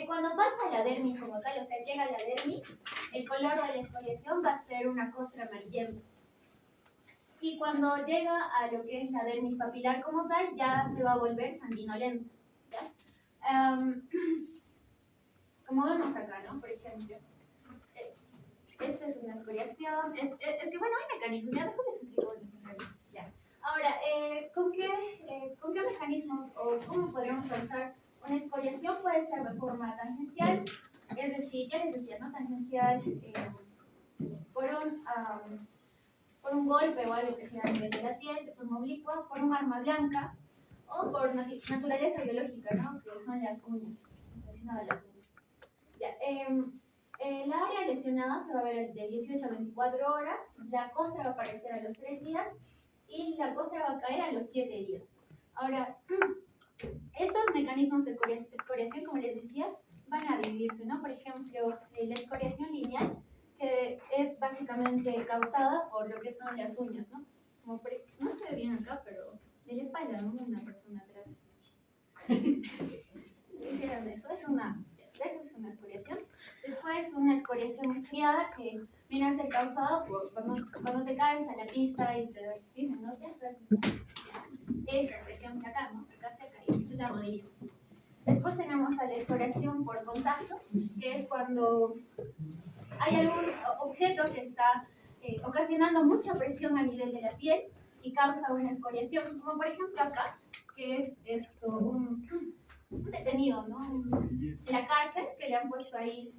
cuando pasa a la dermis como tal, o sea, llega a la dermis, el color de la escoriación va a ser una costra amarillenta. Y cuando llega a lo que es la dermis papilar como tal, ya se va a volver sanguinolenta. ¿Ya? Como vemos acá, ¿no? Por ejemplo, esta es una escoriación. Es que, bueno, hay mecanismos. Ya después les explico los mecanismos. Ya. Ahora, ¿con qué mecanismos o cómo podríamos causar una escoriación? Puede ser de forma tangencial, es decir, ya les decía, ¿no? Tangencial por un golpe o algo que sea a nivel de la piel, de forma oblicua, por un arma blanca o por naturaleza biológica, ¿no? Que son las uñas, lesionado las uñas. Ya, la área lesionada se va a ver de 18 a 24 horas, la costra va a aparecer a los 3 días y la costra va a caer a los 7 días. Ahora, estos mecanismos de escoriación, como les decía, van a dividirse, ¿no? Por ejemplo, la escoriación lineal, que es básicamente causada por lo que son las uñas, ¿no? No se ve bien acá, pero de la espalda, ¿no? Una persona atrás. ¿Hicieron eso? Esa es una escoriación. Después, una escoriación estriada, que viene a ser causada por cuando te caes a la pista y te dicen, ¿no? Esa, por ejemplo, acá, ¿no? Acá cerca, y es la rodilla. Después tenemos a la escoriación por contacto, que es cuando hay algún objeto que está ocasionando mucha presión a nivel de la piel y causa una escoriación, como por ejemplo acá, que es esto, un detenido, ¿no? La cárcel, que le han puesto ahí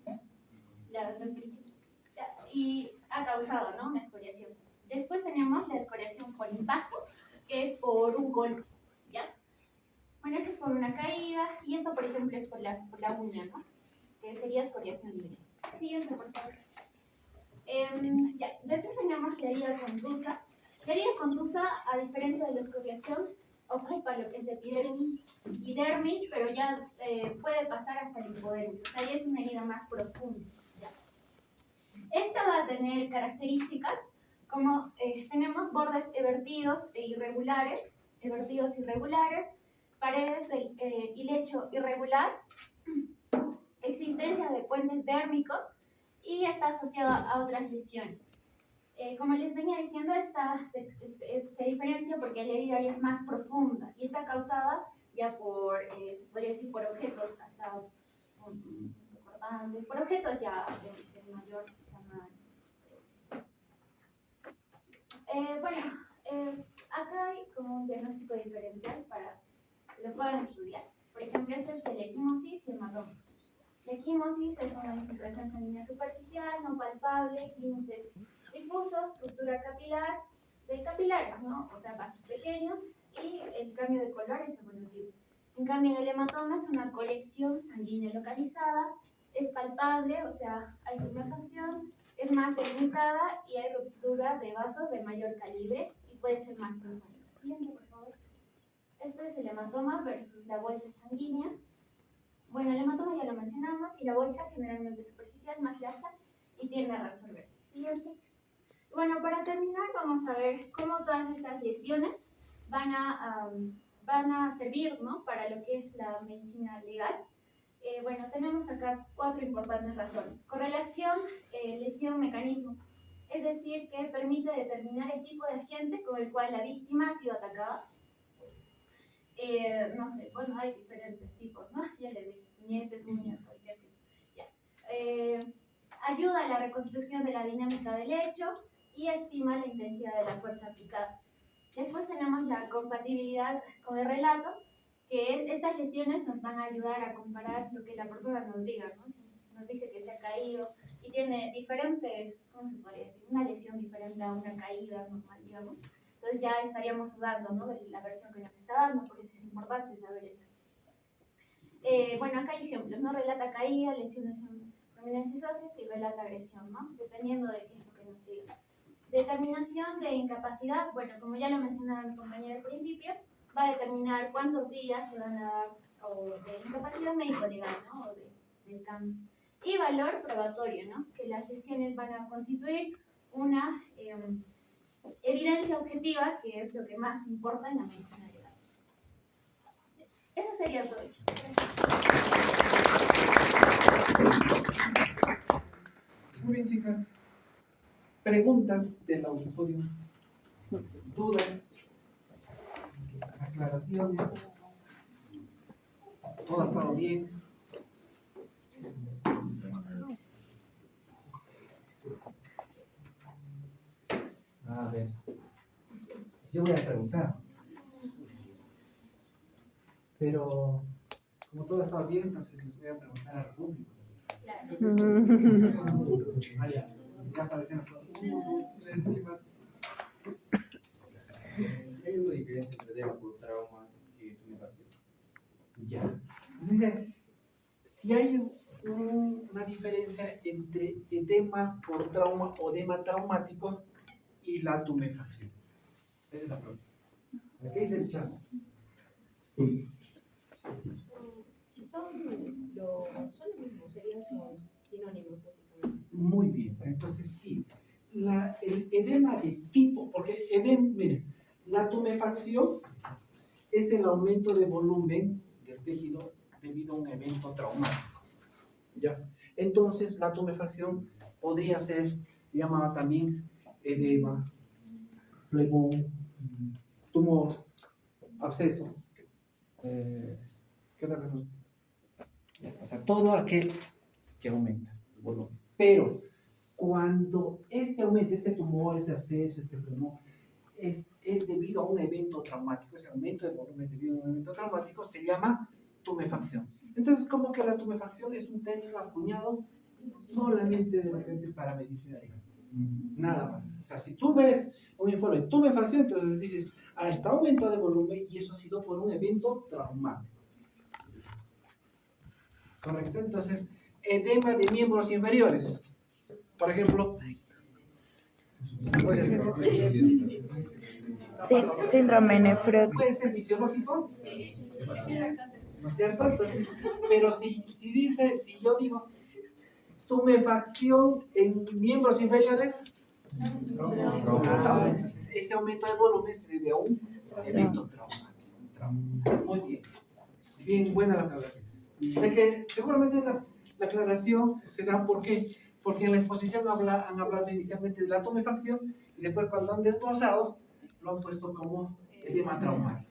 y ha causado, ¿no? Una escoriación. Después tenemos la escoriación por impacto, que es por un golpe, ¿ya? Bueno, esto es por una caída y esto, por ejemplo, es por la uña, ¿no? Que sería escoriación libre. Siguiente, por favor. Ya. Después tenemos la herida contusa. La herida contusa, a diferencia de la escoriación, ocupa lo que es de epidermis y dermis, pero ya puede pasar hasta el hipodermis, o sea, ya es una herida más profunda. ¿Ya? Esta va a tener características como tenemos bordes evertidos e irregulares, paredes y lecho irregular, existencia de puentes dérmicos y está asociada a otras lesiones. Como les venía diciendo, esta se diferencia porque la herida ya es más profunda y está causada ya por, se podría decir, por objetos hasta cortantes, por objetos ya de mayor tamaño. Acá hay como un diagnóstico diferencial para que lo puedan estudiar. Por ejemplo, este es la equimosis y hematoma. La equimosis es una infiltración sanguínea superficial, no palpable, límites difusos, ruptura capilar, de capilares, ¿no? O sea, vasos pequeños, y el cambio de color es evolutivo. En cambio, en el hematoma es una colección sanguínea localizada, es palpable, o sea, hay tumefacción, es más delimitada y hay ruptura de vasos de mayor calibre y puede ser más profunda. Siguiente, por favor. Este es el hematoma versus la bolsa sanguínea. Bueno, el hematoma ya lo mencionamos y la bolsa generalmente superficial, más lasa y tiende a resolverse. Siguiente. Bueno, para terminar vamos a ver cómo todas estas lesiones van a servir, ¿no? Para lo que es la medicina legal. Bueno, tenemos acá 4 importantes razones. Correlación, lesión, mecanismo. Es decir, que permite determinar el tipo de agente con el cual la víctima ha sido atacada. No sé, bueno, hay diferentes tipos, ¿no? Ya les dije, dientes, uñas, cualquier tipo. Ya. Ayuda a la reconstrucción de la dinámica del hecho y estima la intensidad de la fuerza aplicada. Después tenemos la compatibilidad con el relato, que estas lesiones nos van a ayudar a comparar lo que la persona nos diga, ¿no? Nos dice que se ha caído y tiene diferente, ¿cómo se podría decir? Una lesión diferente a una caída normal, digamos. Entonces ya estaríamos dudando, ¿no? De la versión que nos está dando, por eso es importante saber eso. Bueno, acá hay ejemplos, ¿no? Relata caída, lesiones en prominencias óseas y relata agresión, ¿no? Dependiendo de qué es lo que nos diga. Determinación de incapacidad, bueno, como ya lo mencionaba mi compañera al principio, va a determinar cuántos días le van a dar o de incapacidad médico-legal, ¿no? O de descanso. Y valor probatorio, ¿no? Que las lesiones van a constituir una evidencia objetiva, que es lo que más importa en la medicina legal. Eso sería todo, chicos. Muy bien, chicas. Preguntas del auditorio. Dudas. Aclaraciones. ¿Todo ha estado bien? A ver. Yo voy a preguntar. Pero como todo ha estado bien, entonces les voy a preguntar al público. Ah, ya aparecieron todos. 1, 2, 3, ¿qué más? Hay una diferencia entre edema por trauma y tumefación. Ya. Dice, si hay una diferencia entre edema por trauma o edema traumático y la tumefacción. Esa es la pregunta. ¿Qué dice el chat? Son lo mismo, serían sinónimos básicamente. Muy bien, entonces sí. El edema de tipo, porque miren, la tumefacción es el aumento de volumen del tejido debido a un evento traumático. ¿Ya? Entonces, la tumefacción podría ser llamada también edema, flebón, tumor, absceso. ¿Qué otra cosa? O sea, todo aquel que aumenta el volumen. Pero cuando este aumento, este tumor, este absceso, este flebón, es debido a un evento traumático, ese aumento de volumen es debido a un evento traumático, se llama tumefacción. Entonces, como que la tumefacción es un término acuñado solamente de repente para medicina legal. Nada más. O sea, si tú ves un informe de tumefacción, entonces dices, está aumento de volumen y eso ha sido por un evento traumático. ¿Correcto? Entonces, edema de miembros inferiores. Por ejemplo, puede ser, Síndrome nefrótico. ¿puede ser fisiológico? ¿No es cierto? Entonces, pero si yo digo tumefacción en miembros inferiores, entonces ese aumento de volumen se debe a un evento traumático. Muy bien. Bien, buena la aclaración. De que seguramente la aclaración será porque en la exposición han hablado inicialmente de la tumefacción y después cuando han desglosado lo han puesto como edema traumático.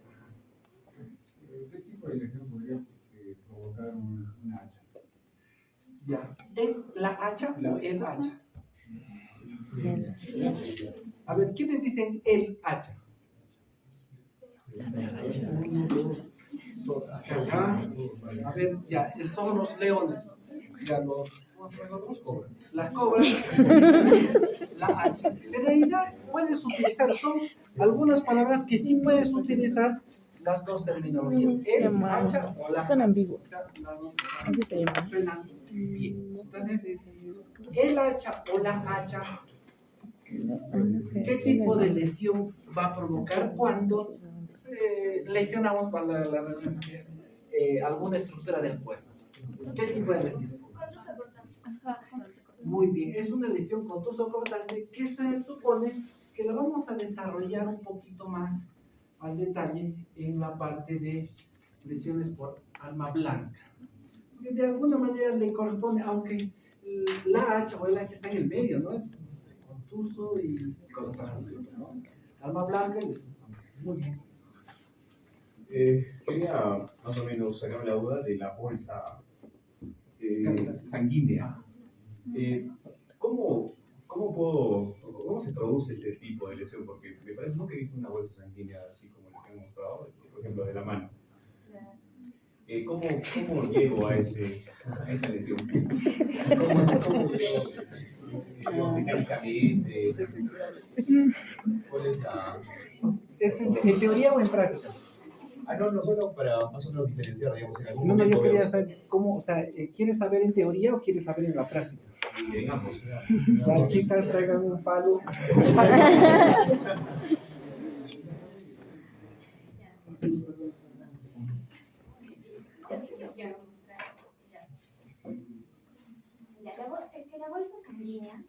¿Qué tipo de lesión podría provocar una hacha? Ya. ¿Es la hacha o el hacha? A ver, ¿quiénes dicen el hacha? Acá. A ver, ya, son los leones. Ya, ¿cómo se llaman los cobras? Las cobras. La hacha. En realidad, puedes utilizar, son algunas palabras que sí puedes utilizar las dos terminologías. El hacha o la Son hacha. ambiguos. O sea, las dos Así se llama. suenan bien. Entonces, el hacha o la hacha, ¿qué tipo de lesión va a provocar cuando lesionamos, para la redundancia, alguna estructura del cuerpo? ¿Qué tipo de lesión? Muy bien, es una lesión contuso cortante que se supone que la vamos a desarrollar un poquito más al detalle en la parte de lesiones por arma blanca. De alguna manera le corresponde, aunque la hacha o el hacha está en el medio, ¿no? Es contuso y cortante, ¿no? Arma blanca y lesión. Muy bien. Quería más o menos sacarme la duda de la bolsa sanguínea. ¿Cómo se produce este tipo de lesión? Porque me parece nunca he visto una bolsa sanguínea así como la que hemos mostrado, por ejemplo, de la mano. ¿Cómo llego a esa lesión? ¿Cómo mecánicamente? ¿Cuál es la...? ¿Es en teoría o en práctica? No solo para más o menos diferenciar, digamos, en algún No, momento yo quería vemos saber cómo, o sea, ¿quieres saber en teoría o quieres saber en la práctica? en ambos. Las chicas traigan un palo. Es que la bolsa sanguínea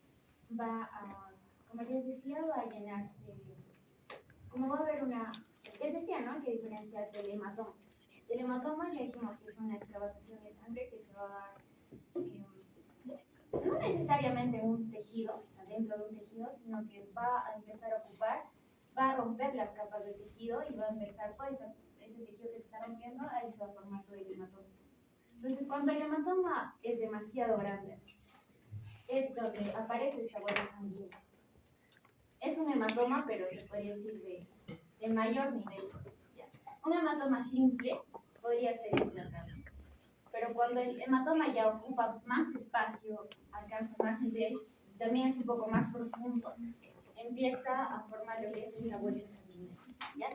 va a, como les decía, va a llenarse, como va a haber una, les decía, ¿no? Que diferencia del hematoma. El hematoma ya dijimos que es una extravasación de sangre que se va a dar, no necesariamente en un tejido, o sea, dentro de un tejido, sino que va a empezar a ocupar, va a romper las capas del tejido y va a empezar todo ese tejido que se está rompiendo, ahí se va a formar todo el hematoma. Entonces, cuando el hematoma es demasiado grande, es donde aparece esta bolsa sanguínea. Es un hematoma, pero se podría decir de mayor nivel. ¿Ya? Un hematoma simple podría ser este acá. Pero cuando el hematoma ya ocupa más espacio, alcanza más nivel, también es un poco más profundo, empieza a formar lo que es esta bolsa sanguínea. ¿Ya?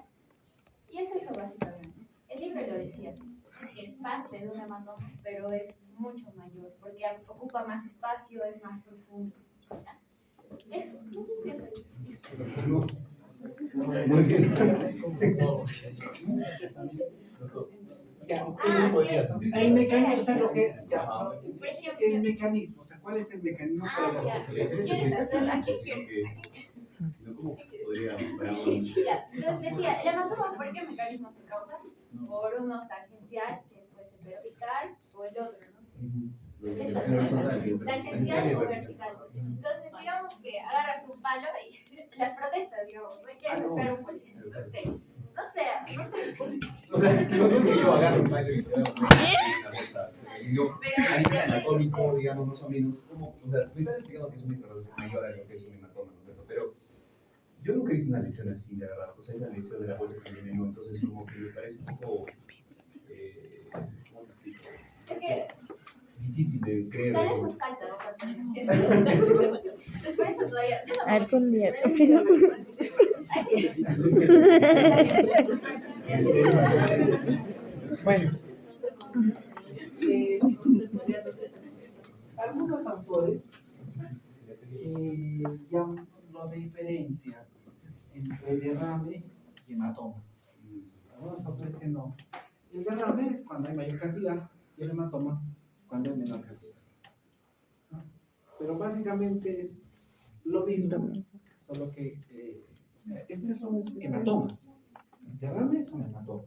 Y es eso básicamente. El libro lo decía así, que es parte de un hematoma, pero es mucho mayor, porque ocupa más espacio, es más profundo. ¿Ya? Eso. Muy bien. Ya, ¿Cómo podría ser? el mecanismo, o sea, lo que, ya, Ajá. el mecanismo, o sea, ¿cuál es el mecanismo para la ya. ¿Quieres hacerlo aquí? ¿Cómo podría para un... Ya, entonces decía, el hematoma, ¿por qué mecanismo se causa? Por uno tangencial, que puede ser vertical, o el otro, ¿no? El horizontal, que es Tangencial o vertical. Entonces, digamos que agarras un palo y las protestas, digamos, ¿no? Quieres romper un policía. No sé. O sea, no sé, yo agarro un palo y te hago una bolsa. Yo, a nivel anatómico, digamos, más o menos, como, o sea, me estás explicando que es una extravasación mayor a lo que es un hematoma, ¿no? Pero yo nunca he visto una lesión así, de verdad. O sea, esa lesión de la bolsa sanguínea, ¿no? Entonces, como que me parece un poco, ¿cómo te explico? Es que Difícil de creer. tal vez nos falta, ¿no? Por eso todavía. Algún día. Bueno, eh, algunos autores ya lo diferencian entre derrame y hematoma. Algunos autores dicen no. El derrame es cuando hay mayor cantidad y el hematoma cuando hay menor cantidad. ¿No? Pero básicamente es lo mismo, solo que o sea, este es un hematoma. El derrame es un hematoma.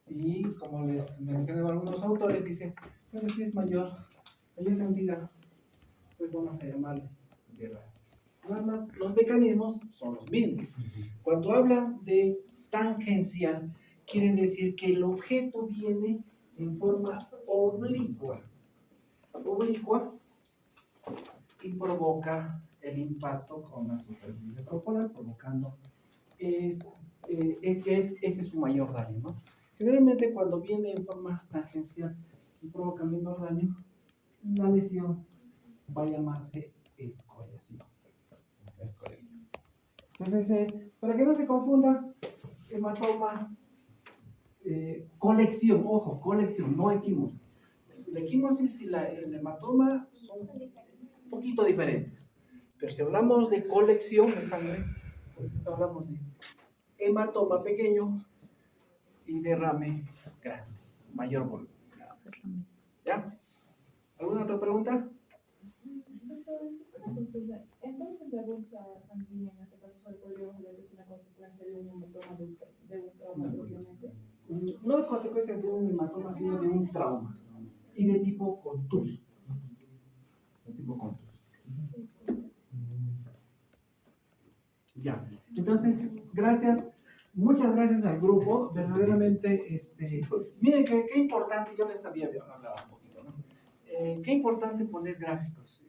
Y como les mencioné algunos autores, dice, pero si es mayor cantidad, pues vamos a llamarle derrame. Nada más, los mecanismos son los mismos. Cuando hablan de tangencial, quiere decir que el objeto viene en forma oblicua. Oblicua y provoca el impacto con la superficie corporal, provocando que este es su mayor daño, ¿no? Generalmente cuando viene en forma tangencial y provoca menor daño, la lesión va a llamarse escoriación. Entonces, para que no se confunda, hematoma, colección, ojo, colección, no equimosis. La equimosis y el hematoma son un poquito diferentes. Pero si hablamos de colección de sangre, entonces hablamos de hematoma pequeño y derrame grande, mayor volumen. ¿Ya? ¿Alguna otra pregunta? Entonces, la bolsa sanguínea en este caso solo podríamos hablar que es una consecuencia de un hematoma de un trauma propiamente. No es consecuencia de un hematoma, sino de un trauma. Y de tipo contuso. De tipo contuso. Ya. Entonces, gracias. Muchas gracias al grupo. Verdaderamente, miren qué importante, yo les había hablado un poquito, ¿no? Qué importante poner gráficos.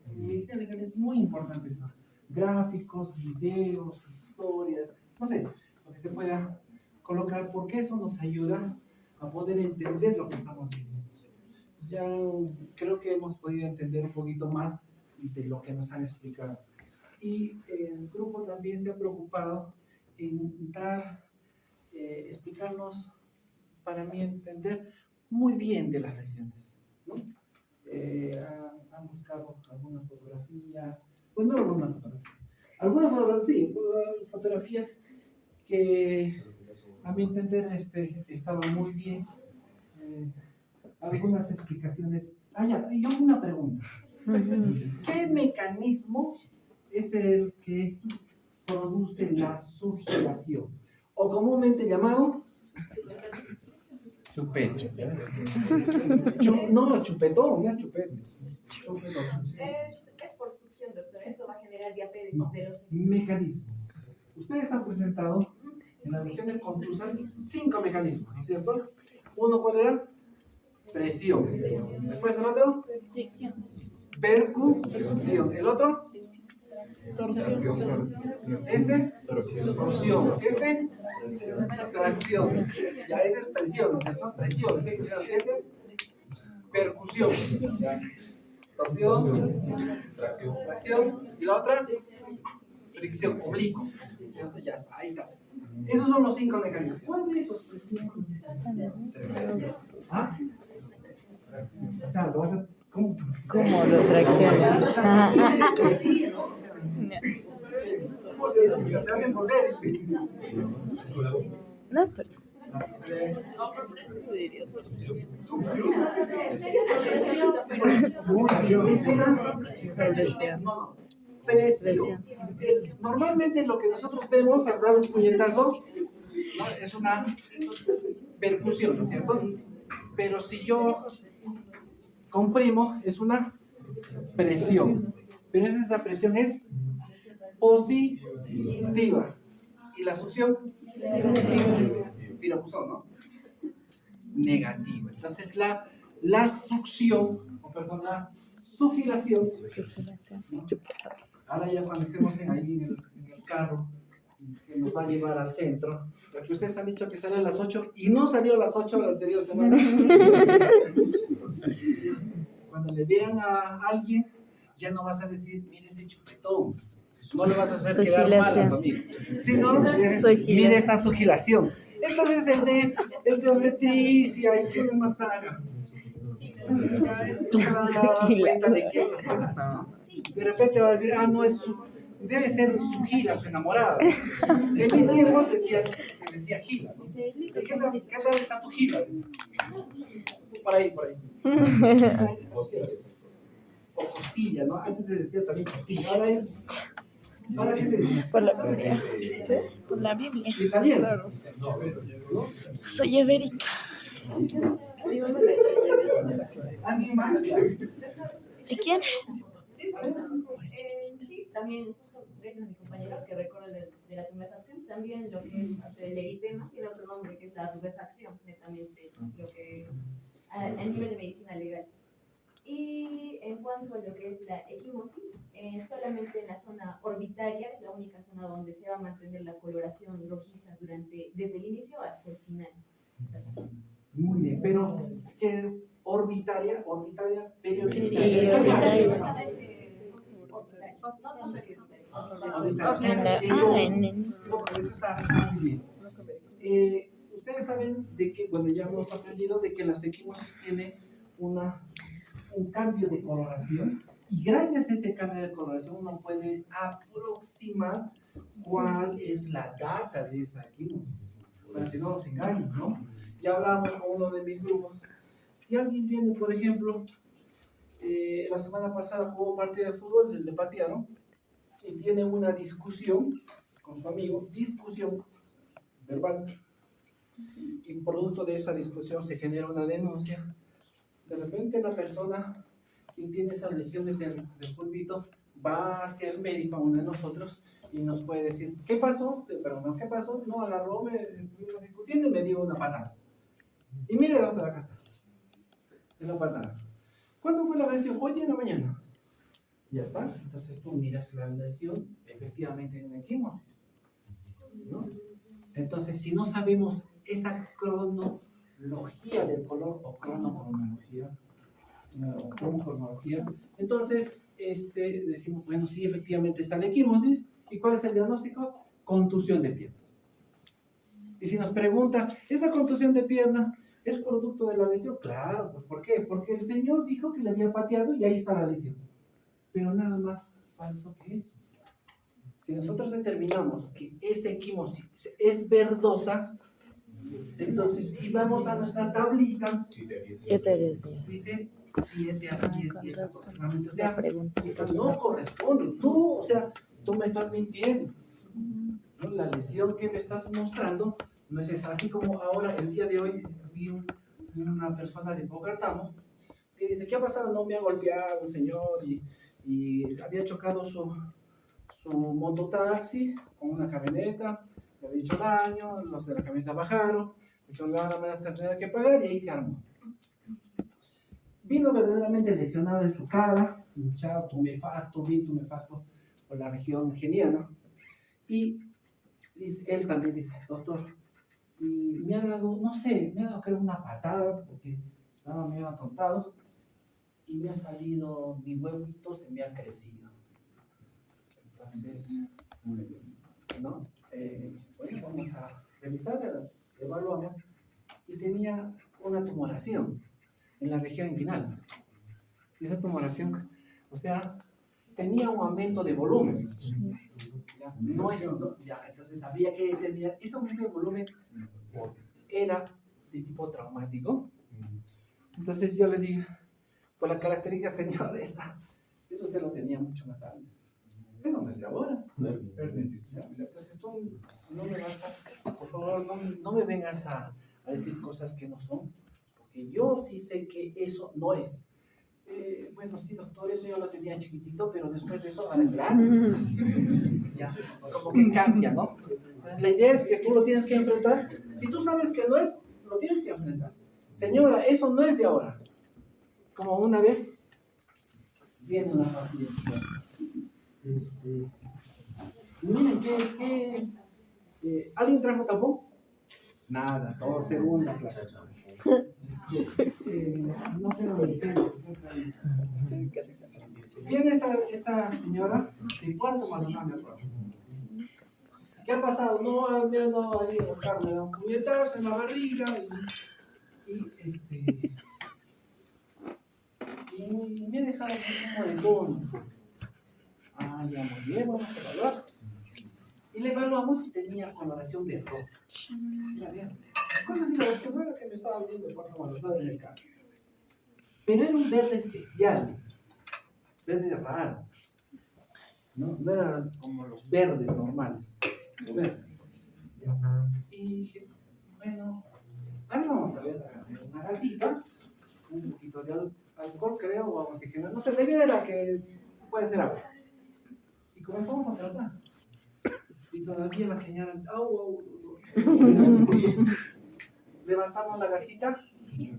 En medicina legal es muy importante eso. Gráficos, videos, historias, no sé, lo que se pueda colocar, porque eso nos ayuda a poder entender lo que estamos diciendo. Ya creo que hemos podido entender un poquito más de lo que nos han explicado. Y el grupo también se ha preocupado en dar explicarnos, para mí entender muy bien de las lesiones, ¿no? Han buscado alguna fotografía, pues no algunas fotografías, sí, fotografías que a mi entender estaban muy bien. Algunas explicaciones. Ya, y yo una pregunta. ¿Qué mecanismo es el que produce la sugilación? O comúnmente llamado chupete. No, chupetón, no es chupete. Chupetón. Es por succión, doctor. Esto va a generar diabetes No, de los... mecanismo. Ustedes han presentado en las lesiones contusas 5 mecanismos, ¿no es cierto? Uno, ¿cuál era? Presión. Después el otro, percusión. El otro, este, torsión. Este, tracción. Ya, este es presión, ¿no es cierto? Presión. Este es percusión. Ya. Torsión, tracción. Y la otra, fricción, oblicuo. ¿Cierto? Ya está, ahí está. Esos son los 5 mecanismos. ¿Cuál de esos? ¿Ah? O sea, lo vas a... ¿Cómo? ¿Cómo lo traccionas? Ajá. Te hacen volver. No esperes. Presión. Normalmente lo que nosotros vemos al dar un puñetazo, ¿no? Es una percusión, ¿no es cierto? Pero si yo comprimo, es una presión. Pero esa presión es positiva. Y la succión, tirabuzón, ¿no? Negativa. Entonces la succión, o perdón, la sugilación, ¿no? Ahora ya cuando estemos ahí en el carro, que nos va a llevar al centro, porque ustedes han dicho que sale a las 8 y no salió a las 8 la anterior semana. Cuando le vean a alguien, ya no vas a decir, mire ese chupetón. No le vas a hacer quedar mal a tu amigo. Sino, mire esa sugilación. Entonces, el de obstetricia y quién más haga. Cuenta de qué se trata, ¿no? De repente va a decir, no es debe ser su Gila, su enamorada. En mis tiempos se decía Gila, ¿no? ¿Qué tal está tu Gila? Por ahí. O costilla, ¿no? Antes se decía también costilla. ¿Ahora qué se dice? Por la Biblia. Por la Biblia. ¿Y saliendo? Soy Everita. ¿Alguien más? ¿Y quién? Sí, también, justo gracias a mi compañero que recuerda de la tumefacción, también lo que es el eritema tiene otro nombre que es la rubefacción, netamente lo que es a nivel de medicina legal. Y en cuanto a lo que es la equimosis, solamente en la zona orbitaria es la única zona donde se va a mantener la coloración rojiza desde el inicio hasta el final. Muy bien, pero ¿qué orbitaria, periodista? Eso está muy bien. Ustedes saben de que, bueno, ya hemos aprendido de que las equimosis tienen un cambio de coloración y gracias a ese cambio de coloración uno puede aproximar cuál es la data de esa equimosis, para que no nos engañen, ¿no? Ya hablamos con uno de mis grupos. Si alguien viene, por ejemplo, la semana pasada jugó un partido de fútbol, el de Patía, ¿no? Y tiene una discusión con su amigo, discusión verbal, y producto de esa discusión se genera una denuncia. De repente la persona que tiene esas lesiones del pulpito va hacia el médico, a uno de nosotros, y nos puede decir, ¿qué pasó? Perdón, ¿qué pasó? No, agarró, me estuvimos discutiendo y me dio una patada. Y mire dónde la casa. Es la patada. ¿Cuándo fue la lesión? Hoy en la mañana. Ya está. Entonces tú miras la lesión, efectivamente en una equimosis, ¿no? Entonces, si no sabemos esa cronología del color o cronología, entonces decimos, bueno, sí, efectivamente está la equimosis. ¿Y cuál es el diagnóstico? Contusión de pie. Y si nos pregunta, ¿esa contusión de pierna es producto de la lesión? Claro, pues ¿por qué? Porque el señor dijo que le había pateado y ahí está la lesión. Pero nada más falso que eso. Si nosotros determinamos que esa equimosis es verdosa, entonces, y vamos a nuestra tablita, 7 días. dice 7 a 10 Con días razón. aproximadamente. O La sea, pregunta eso sería no eso. corresponde. Tú, o sea, tú me estás mintiendo. ¿No? La lesión que me estás mostrando no es esa. Así como ahora, el día de hoy, vi una persona de Bocartamo que dice, ¿qué ha pasado? No, me ha golpeado un señor y había chocado su mototaxi con una camioneta, le había hecho daño, los de la camioneta bajaron, dijeron, ahora me vas a tener que pagar y ahí se armó. Vino verdaderamente lesionado en su cara, hinchado, tumefacto por la región geniana. Y él también dice, doctor, y me ha dado, no sé, me ha dado creo una patada porque estaba medio atontado y me ha salido, mi huevito se me ha crecido. Entonces, ¿no? Bueno, vamos a revisar, evaluamos, y tenía una tumoración en la región inguinal. Y esa tumoración, o sea, tenía un aumento de volumen. ¿Ya? No es, no, ya, entonces había que determinar, ese aumento de volumen era de tipo traumático. Entonces yo le dije, por la característica, señor, eso usted lo tenía mucho más antes. Eso no es de ahora. Entonces tú no me vas a, por favor, no me vengas a decir cosas que no son, porque yo sí sé que eso no es. Bueno, sí, doctor, eso yo lo tenía chiquitito, pero después de eso ahora es grande. Ya, como que cambia, ¿no? Entonces la idea es que tú lo tienes que enfrentar. Si tú sabes que no es, lo tienes que enfrentar. Señora, eso no es de ahora. Como una vez, viene una paciente. Miren, ¿alguien trajo tapón? Nada, todo segunda clase. No tengo medicina. Viene esta señora de cuarto Maldonado, me acuerdo. ¿Qué ha pasado? No, me han dado ahí en el carro, me han dado un puñetazo en la barriga y me ha dejado con un moretón. Ah, ya, muy bien, vamos a evaluar. Y le evaluamos si tenía coloración verdosa. Ya, bien. ¿Cuándo se la semana que me estaba viendo el cuarto Maldonado en el carro? Pero era un verde especial, verde raro. No eran como los verdes normales. Verde. Y dije, bueno, a ver, vamos a ver, una gasita, un poquito de alcohol, creo, o oxígeno. No sé, la idea era que puede ser agua. Y comenzamos a tratar. Y todavía la señora dice, levantamos la gasita. Y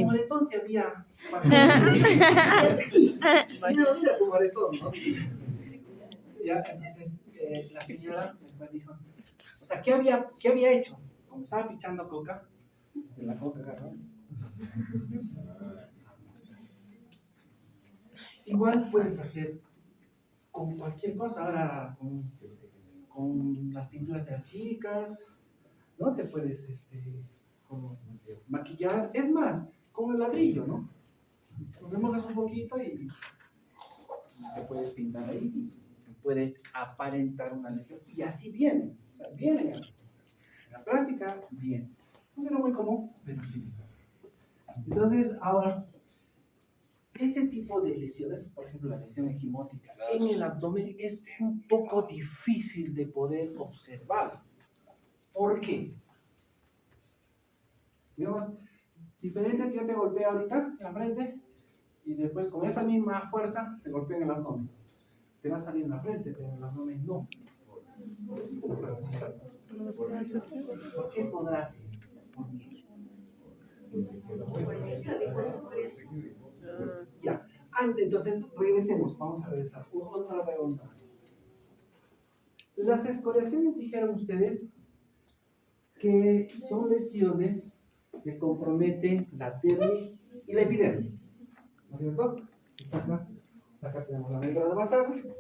el moretón se había pasado. Señora, mira tu moretón, ¿no? Ya, entonces la señora después dijo, o sea, ¿qué había hecho? Como estaba pichando coca, de la coca agarró. Igual puedes hacer con cualquier cosa, ahora con las pinturas de las chicas, ¿no? Te puedes como maquillar, es más, con el ladrillo, ¿no? Lo remojas un poquito y te puedes pintar ahí y puede aparentar una lesión. Y así vienen, o sea, vienen así. En la práctica, bien. No será muy común, pero sí. Entonces, ahora, ese tipo de lesiones, por ejemplo, la lesión equimótica en el abdomen, es un poco difícil de poder observar. ¿Por qué? Digamos, diferente a que yo te golpee ahorita en la frente y después con esa misma fuerza te golpeo en el abdomen. Te va a salir en la frente, pero en el abdomen no. ¿Por qué podrá ser? Ya. Entonces, regresemos. Vamos a regresar. Otra pregunta. Las escoriaciones, dijeron ustedes, que son lesiones que comprometen la dermis y la epidermis. ¿No es cierto? Está acá. Acá tenemos la membrana basal.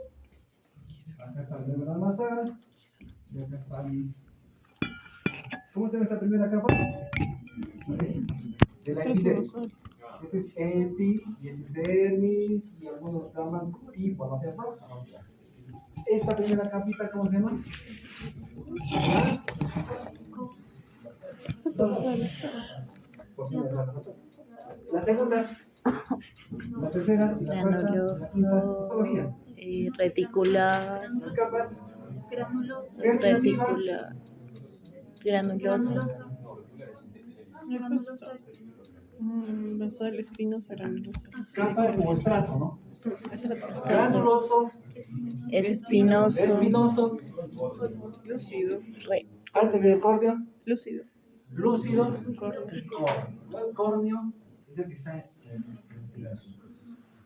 Acá está la membrana basal. Y acá está ¿Cómo se llama esa primera capa? De la epidermis. Este es epi, y este es dermis, y algunos llaman hipo, ¿no es cierto? Esta primera capita, ¿cómo se llama? La segunda, la tercera, la cuarta, la quinta, histología. Reticular, Las capas, Granuloso. reticular, granuloso, Granuloso. basal, espinosa, granulosa, capa o estrato, ¿no? estrato, Granuloso, espinoso, espinoso, lúcido, antes del córneo, lúcido, lúcido, el córneo es el que está en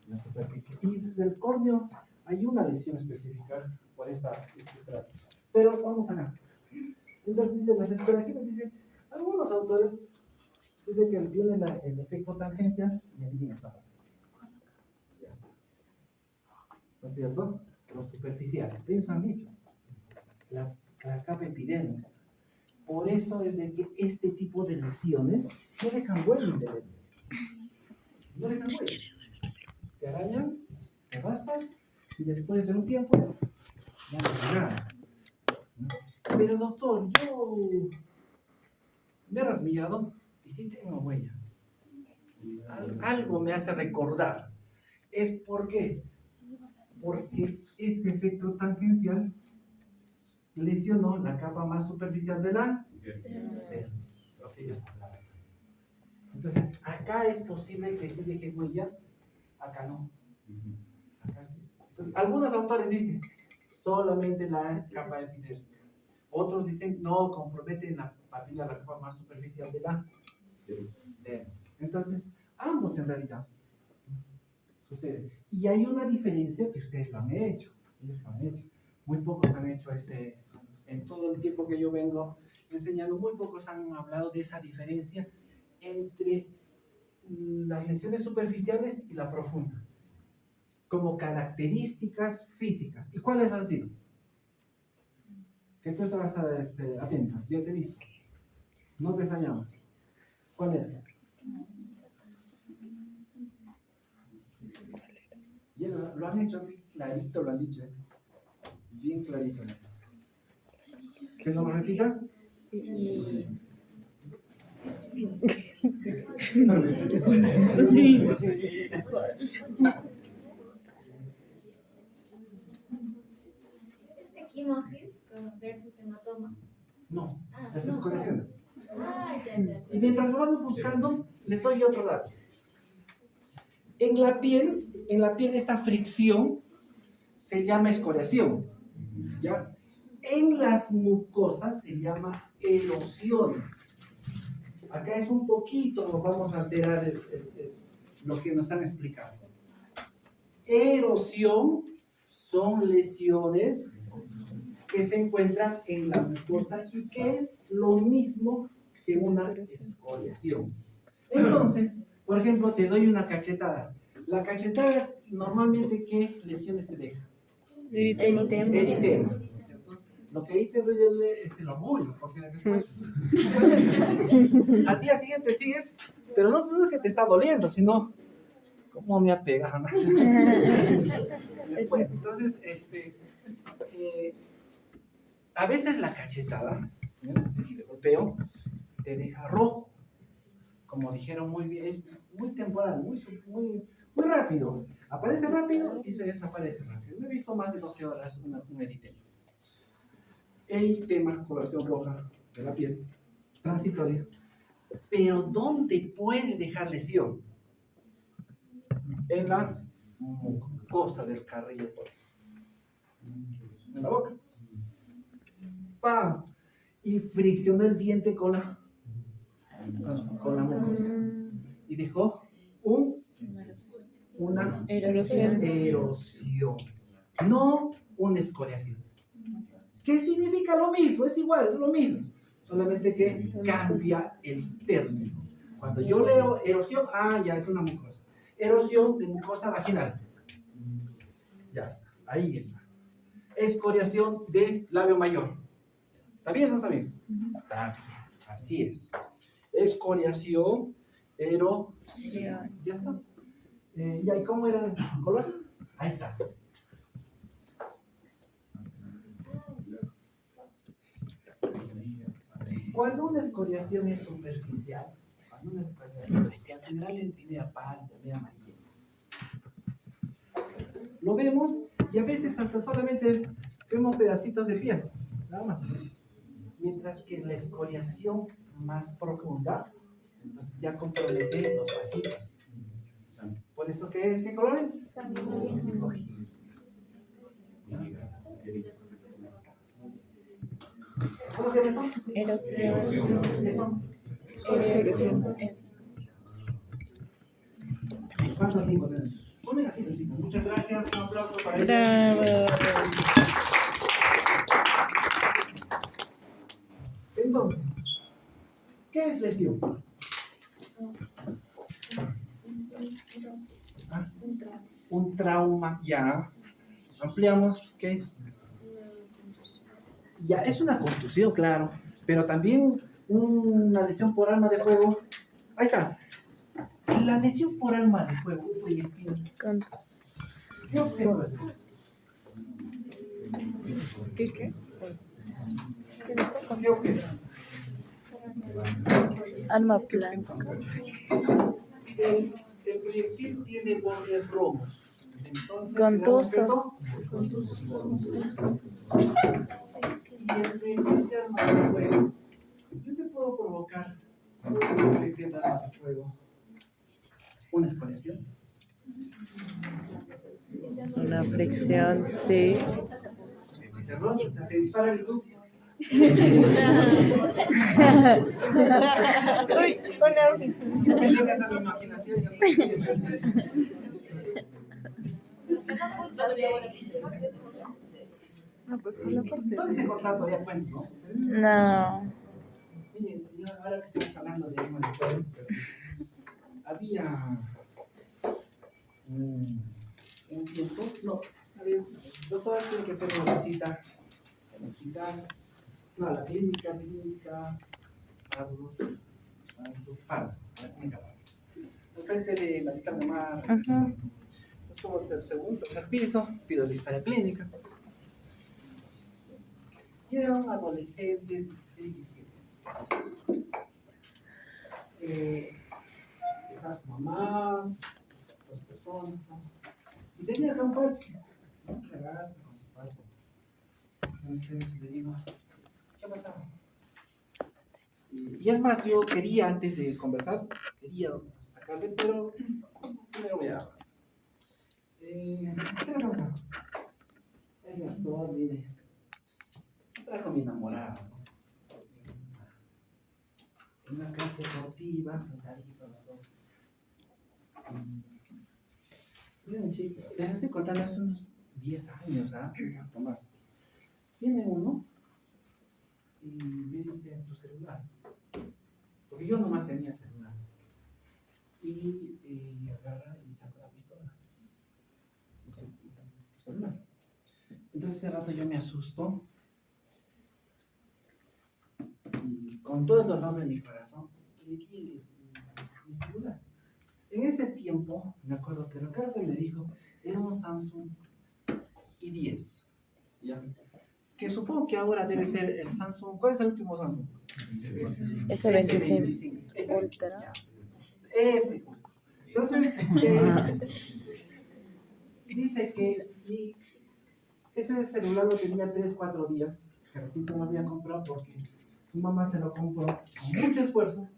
la superficie. Y desde el córneo hay una lesión específica por este estrato. Pero vamos acá. Entonces dicen, las escoriaciones dicen, algunos autores dicen que viene el efecto tangencial y elimina esta parte. ¿No es cierto? Lo superficial. Ellos han dicho, la capa epidérmica. Por eso es de que este tipo de lesiones no dejan huella indeleble. No dejan huella. Te arañan, te raspas y después de un tiempo ya no hay nada. Pero doctor, yo me he rasmillado y sí tengo huella. Algo me hace recordar. ¿Es por qué? Porque este efecto tangencial lesionó la capa más superficial de la dermis. Entonces, acá es posible que sí deje huella, acá no. Acá sí. Entonces, algunos autores dicen solamente la capa epidérmica. Otros dicen no, compromete la papila, la capa más superficial de la dermis. Entonces, ambos en realidad sucede. Y hay una diferencia que ustedes lo han hecho. Muy pocos han hecho ese. En todo el tiempo que yo vengo enseñando, muy pocos han hablado de esa diferencia entre las lesiones superficiales y la profunda, como características físicas. ¿Y cuáles han sido? Que tú estabas atenta, yo te he visto. No te enseñamos. ¿Cuál es? Ya lo han hecho bien clarito, lo han dicho. Bien clarito. ¿Que lo repita? ¿Es equimosis versus hematoma? No, Ah, las no. escoriaciones. Ya. Y mientras lo vamos buscando, les doy otro dato. En la piel esta fricción se llama escoriación. ¿Ya? En las mucosas se llama erosiones. Acá es un poquito, nos vamos a alterar lo que nos han explicado. Erosión son lesiones que se encuentran en la mucosa y que es lo mismo que una escoriación. Entonces, por ejemplo, te doy una cachetada. La cachetada, normalmente, ¿qué lesiones te deja? eritema, Eritema. ¿Cierto? Lo que ahí te duele es el orgullo, porque después al día siguiente sigues, pero no es que te está doliendo, sino cómo me ha pegado. Bueno, entonces, a veces la cachetada, el golpeo, te deja rojo, como dijeron muy bien, es muy temporal, muy rápido. Aparece rápido y se desaparece rápido. No he visto más de 12 horas un eritema. Eritema, coloración roja de la piel, transitoria. Pero ¿dónde puede dejar lesión? En la mucosa del carrillo, en la boca. ¡Pam! Y friccionó el diente con la mucosa. Y dejó una erosión. No una escoriación. ¿Qué significa lo mismo? Es igual, es lo mismo. Solamente que cambia el término. Cuando yo leo erosión, ya es una mucosa. Erosión de mucosa vaginal. Ya está, ahí está. Escoriación de labio mayor. ¿Está bien o no está bien? Está bien. Así es. Escoriación, erosión. Ya está. ¿Y ahí cómo era el color? Ahí está. Cuando una escoriación es superficial, cuando una escoriación es superficial, generalmente tiene aparte, medio amarillento. Lo vemos y a veces hasta solamente vemos pedacitos de piel, nada más. Mientras que la escoriación más profunda, entonces ya compromete los vasitos. Por eso, ¿qué colores? ¿Cómo se llama esto? Erosión. ¿Cuántos tiempos tenemos? Ponen así, chicos. Muchas gracias. Un aplauso para ellos. Bravo. Entonces, ¿qué es lesión? ¿Ah? Un trauma, ya. Ampliamos, ¿qué es? Ya, es una contusión, claro, pero también una lesión por arma de fuego. Ahí está. La lesión por arma de fuego, un proyectil. ¿Cuántos? ¿Qué objeto es? ¿Qué? ¿Qué objeto? Arma blanca. El proyectil tiene bordes rojos. Entonces, Contuso. Y el proyectil de arma de fuego. Yo te puedo provocar un proyectil de arma de fuego. Una escoriación. Una fricción, sí. Si te rozas, se te dispara el luz. Uy, una fricción. No me digas a mi imaginación, ya sé. No, pues con la parte. ¿Dónde se corta todavía cuento, no? No. Miren, ahora que estamos hablando de arma de fuego, había un tiempo, no, a ver, doctor, tiene que hacer una visita al hospital, no, a la clínica, Pardo, a la clínica Pardo. Al frente de la chica de mar, estuvo del segundo, tercer piso, pido lista de clínica. Y era un adolescente, 16, 17. Estaba su mamá, dos personas, ¿no? Y tenía acá un parche, ¿no? Regarse con su parche. Entonces le digo, ¿qué ha pasado? Y es más, yo quería, antes de conversar, quería sacarle, pero primero voy a... ¿qué le pasa? Señor, todo, mire, estaba con mi enamorada, ¿no? En una cancha deportiva, sentadito los dos. Miren, chicos, les estoy contando hace unos 10 años, ¿ah? Un más. Viene uno y me dice, tu celular. Porque yo nomás tenía celular. Y agarra y saca la pistola. Dice, tu celular. Entonces ese rato yo me asusto. Y con todo el dolor de mi corazón, le di mi celular. En ese tiempo, me acuerdo que lo que me dijo era un Samsung i10. ¿Ya? Que supongo que ahora debe ser el Samsung. ¿Cuál es el último Samsung? S25 Ese. Ultra. Ese, justo. Entonces, dice que ese celular lo tenía 3-4 días, que recién se lo había comprado porque su mamá se lo compró con mucho esfuerzo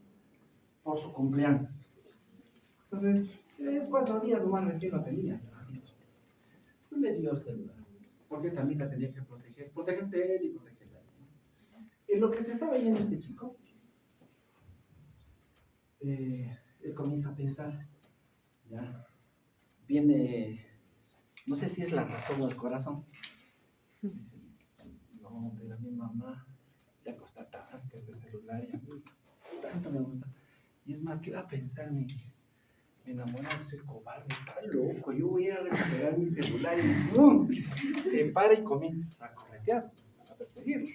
por su cumpleaños. Entonces, 3-4 días nomás recién lo tenía. Así. Pues le dio el celular, porque también la tenía que proteger, protegerse él y protegerla. En lo que se estaba yendo este chico, él comienza a pensar, ya, viene, no sé si es la razón o el corazón. Dice, no, pero a mi mamá le cuesta tanto ese celular y a mí tanto me gusta. Y es más, ¿qué va a pensar mi enamorado? Ese cobarde, está loco, yo voy a recuperar mi celular y ¡pum! Se para y comienza a corretear, a perseguirlo.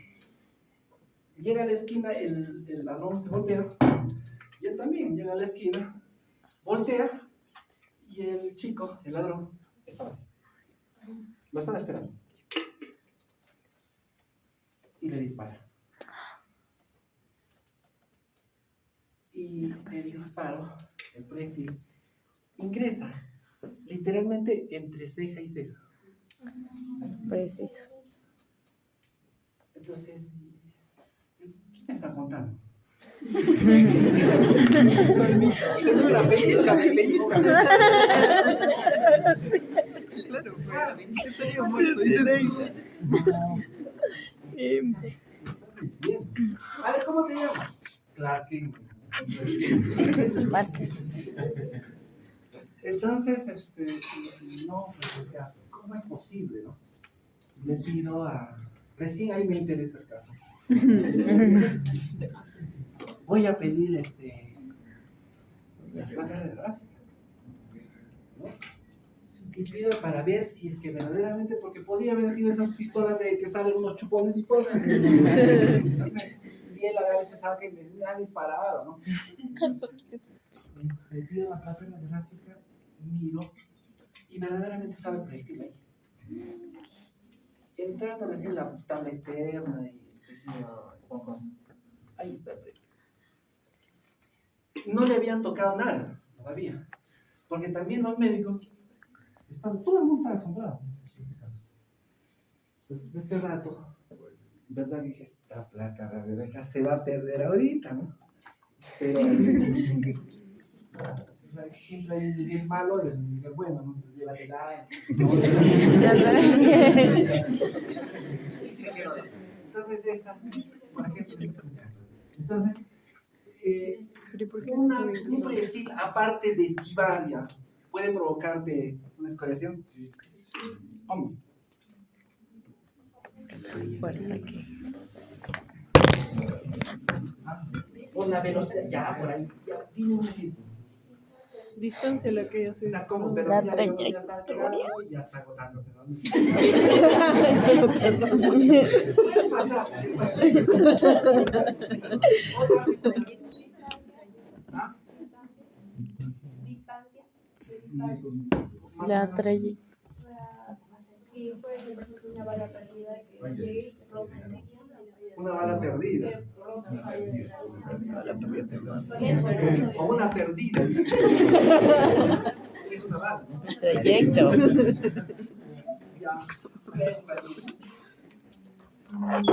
llega a la esquina, el ladrón se voltea, y él también llega a la esquina, voltea, y el chico, el ladrón, estaba así. Lo estaba esperando. Y le dispara. Y el disparo, el proyectil, ingresa literalmente entre ceja y ceja. Preciso. Entonces, ¿qué me está contando? Señora, pellizcame, pellizcame. Claro, pues. Estaría muerto. Dices, Me estás mintiendo. A ver, ¿cómo te llamas? Clark Kent. Marce. Entonces, no, pues, o sea, ¿cómo es posible, no? Le pido a... Recién ahí me interesa el caso. Voy a pedir, la placa de gráfica, ¿no? Y pido para ver si es que verdaderamente, porque podía haber sido esas pistolas de que salen unos chupones y pues, entonces, y él a veces sabe que me ha disparado, ¿no? Pido la placa de gráfica, miro, y verdaderamente estaba el proyectil ahí. Entrando recién la tabla externa y tejido esponjoso. Ahí está el proyectil. No le habían tocado nada todavía, porque también los médicos estaban, todo el mundo estaba asombrado en este caso. Entonces, ese rato, verdad que dije, esta placa radiográfica se va a perder ahorita, ¿no? Pero siempre hay un nivel malo y un nivel bueno, ¿no? Llévatela. Y se quedó. Entonces, esa, por ejemplo, ese es un caso. Entonces, un proyectil, aparte de esquivar ya, puede provocarte una escoriación. ¿Cómo? Fuerza aquí. Por la velocidad, ya, por ahí, ya, dime un ejemplo. distancia a la que ya se. O sea, ¿cómo? La Velocidad, trayectoria. ya está pegando y ya está agotándose, ¿no? Puede pasar, puede pasar. Otra. ¿Ah? Distancia de disparo. Más o La menos. trayectoria. Sí, puede ser, por ejemplo, una bala perdida que llegue y roce. Una bala perdida. Que roce. O una perdida. Es una bala, ¿no? Trayecto. Ya.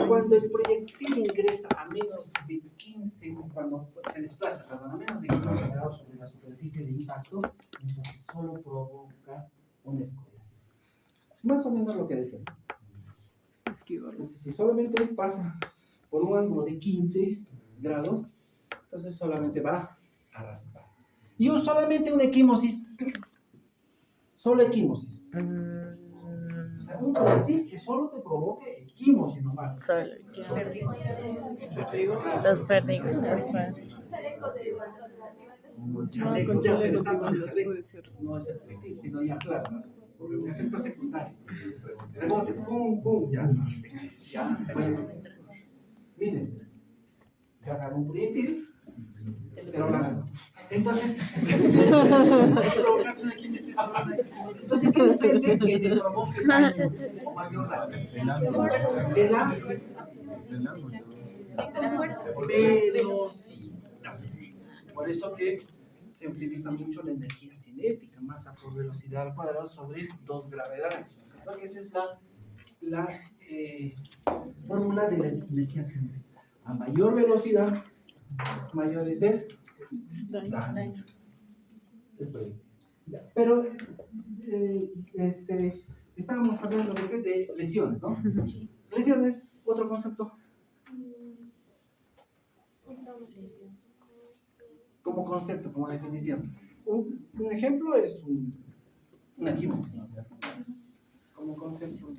Cuando el proyectil ingresa a menos de 15, cuando se desplaza, perdón, a menos de 15 grados sobre la superficie de impacto, entonces solo provoca una escoriación. Más o menos lo que decía. Entonces, si solamente pasa por un ángulo de 15 grados, entonces solamente va a raspar. Y solamente una equimosis. Solo equimosis. O sea, un proyectil que solo te provoque equimosis nomás. Solo los perdidos. Chaleco, con ya, chaleco pero está te mal, imaginas, chaleco. puede ser. No es el proyectil, sino ya claro, un efecto secundario. Rebote, pum, pum, ya. Ya, bueno. Miren, yo agarro un proyectil, pero blanco. Entonces, entonces, ¿de qué depende que te provoque daño o mayor daño? De la velocidad. Por eso que se utiliza mucho la energía cinética, masa por velocidad al cuadrado sobre 2 gravedades. Porque esa es la fórmula de la energía cinética. A mayor velocidad, mayor es el daño. Pero estábamos hablando de, de lesiones, ¿no? Lesiones, otro concepto. Como concepto, como definición. Un ejemplo es una equimosis, ¿no? Como concepto.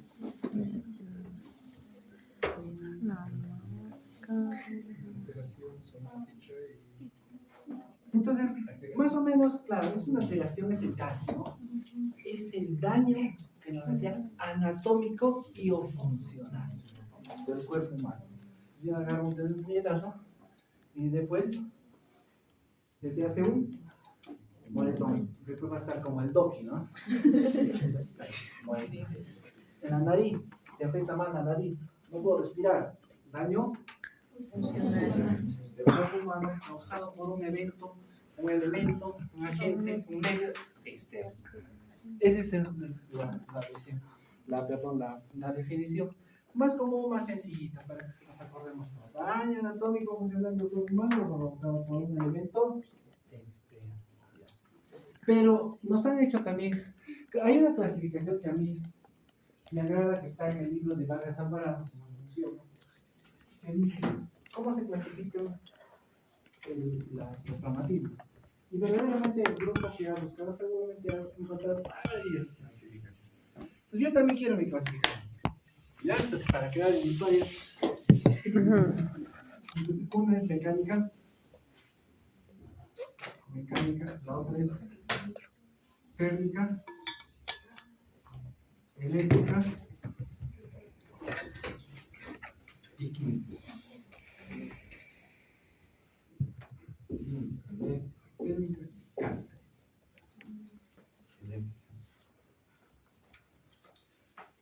Entonces, más o menos, claro, es una alteración, es el daño, ¿no? Es el daño que nos decía anatómico y o funcional del cuerpo humano. yo agarro un puñetazo y después se te hace un moretón. Después va a estar como el Doki, ¿no? Moretón. En la nariz, te afecta más la nariz. No puedo respirar. Daño del cuerpo humano causado por un evento, un elemento, un agente, un medio externo. Esa es la definición más común, más sencillita, para que nos acordemos todos. Daño anatómico funcional del cuerpo humano provocado por un elemento externo. Pero nos han hecho también, hay una clasificación que a mí me agrada, que está en el libro de Vargas Alvarado, que dice cómo se clasifican los traumatismos. Y verdaderamente el grupo que ha buscado seguramente ha encontrado varias clasificaciones. Entonces yo también quiero mi clasificación. ¿Ya? Entonces para quedar en mi historia. Entonces una es mecánica. La otra es térmica, eléctrica y química.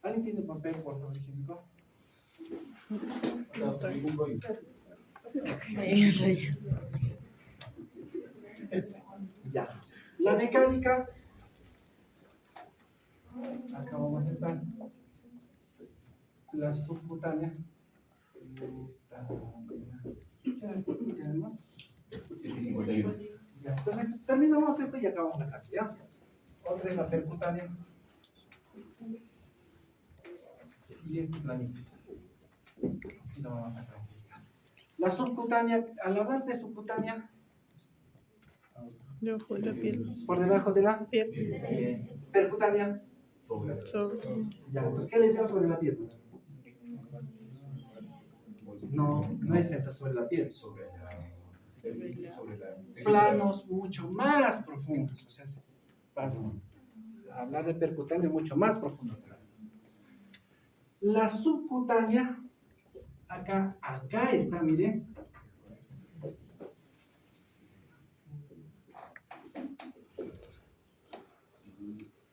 ¿Alguien tiene papel por lo higiénico? No, ningún rollo. Ya. La mecánica. Acá vamos a estar. La subcutánea. ¿Tenemos? Ya, entonces terminamos esto y acabamos la clase, ¿ya? Otra es la percutánea. Y este planito. Así lo vamos a clasificar. La subcutánea, al hablar de subcutánea, Debajo de la piel. por debajo de la Piel. percutánea. Ya, entonces, ¿qué les dio sobre la piel? No, no es centro sobre la piel. Planos mucho más profundos. O sea, vas a hablar de percutánea mucho más profundo. La subcutánea, acá está, miren.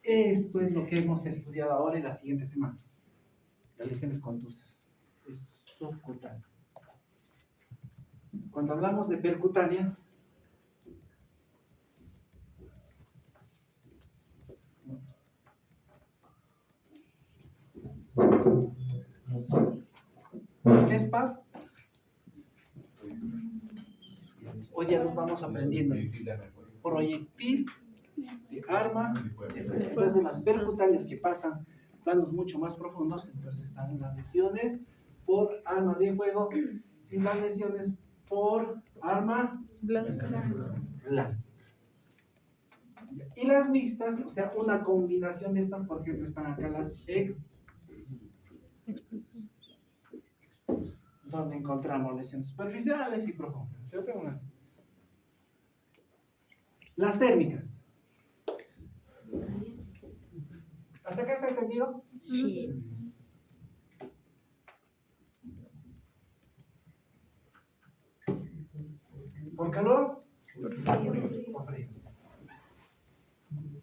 Esto es lo que hemos estudiado ahora y la siguiente semana. Las lesiones contusas. Es subcutánea. Cuando hablamos de percutánea, ¿qué es PAD? Hoy ya nos vamos aprendiendo. Proyectil de arma de fuego. Entonces las percutáneas que pasan planos mucho más profundos, entonces están las lesiones por arma de fuego y las lesiones por arma blanca. Y las mixtas, o sea, una combinación de estas, por ejemplo, están acá las donde encontramos lesiones superficiales y profundas, ¿cierto? Las térmicas. ¿Hasta acá está entendido? Sí. ¿Por calor? Por frío.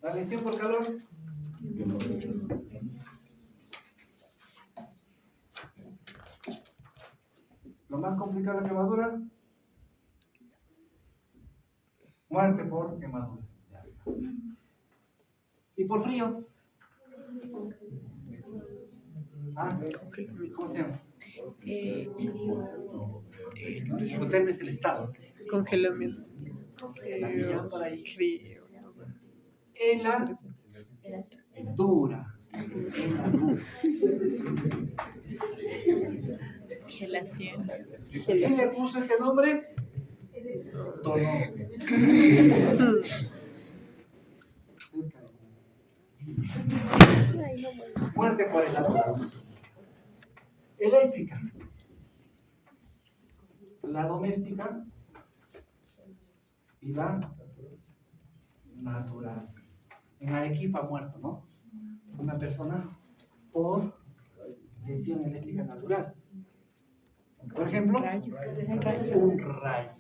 ¿La lesión por calor? ¿Lo más complicado de quemadura? Muerte por quemadura. ¿Y por frío? ¿Cómo se llama? Hipotermia es el estado. Congelamiento. La millán por ahí. Frío. En la dura. Gelación. ¿Quién le puso este nombre? Tono. Muerte por el natural. Eléctrica. La doméstica y la natural. En Arequipa muerto, ¿no? Una persona por lesión eléctrica natural. Por ejemplo, un rayo.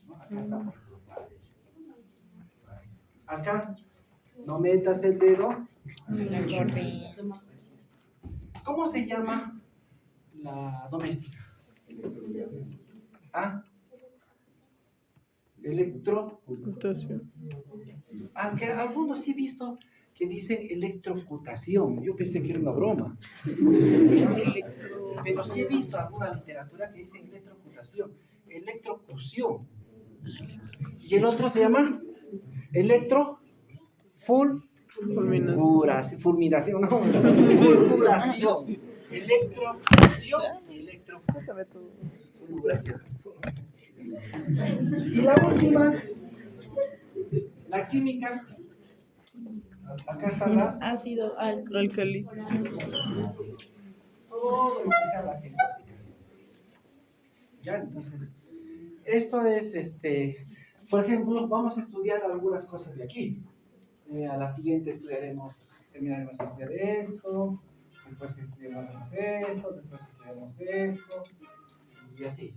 ¿No? Acá está. Acá, no metas el dedo. ¿Cómo se llama la doméstica? ¿Ah? Electrocutación. Aunque algunos sí he visto que dicen electrocutación. Yo pensé que era una broma. Pero sí he visto alguna literatura que dice electrocutación, electrocución. Y el otro se llama fulminación, no, fulguración. Electrocución, electrofulguración. Y la última, la química. Acá están las Ácido alcalino. todo lo que sea las intoxicaciones. Ya, entonces, esto es, por ejemplo, vamos a estudiar algunas cosas de aquí. A la siguiente terminaremos de estudiar esto, después estudiaremos esto, después estudiaremos esto, y así.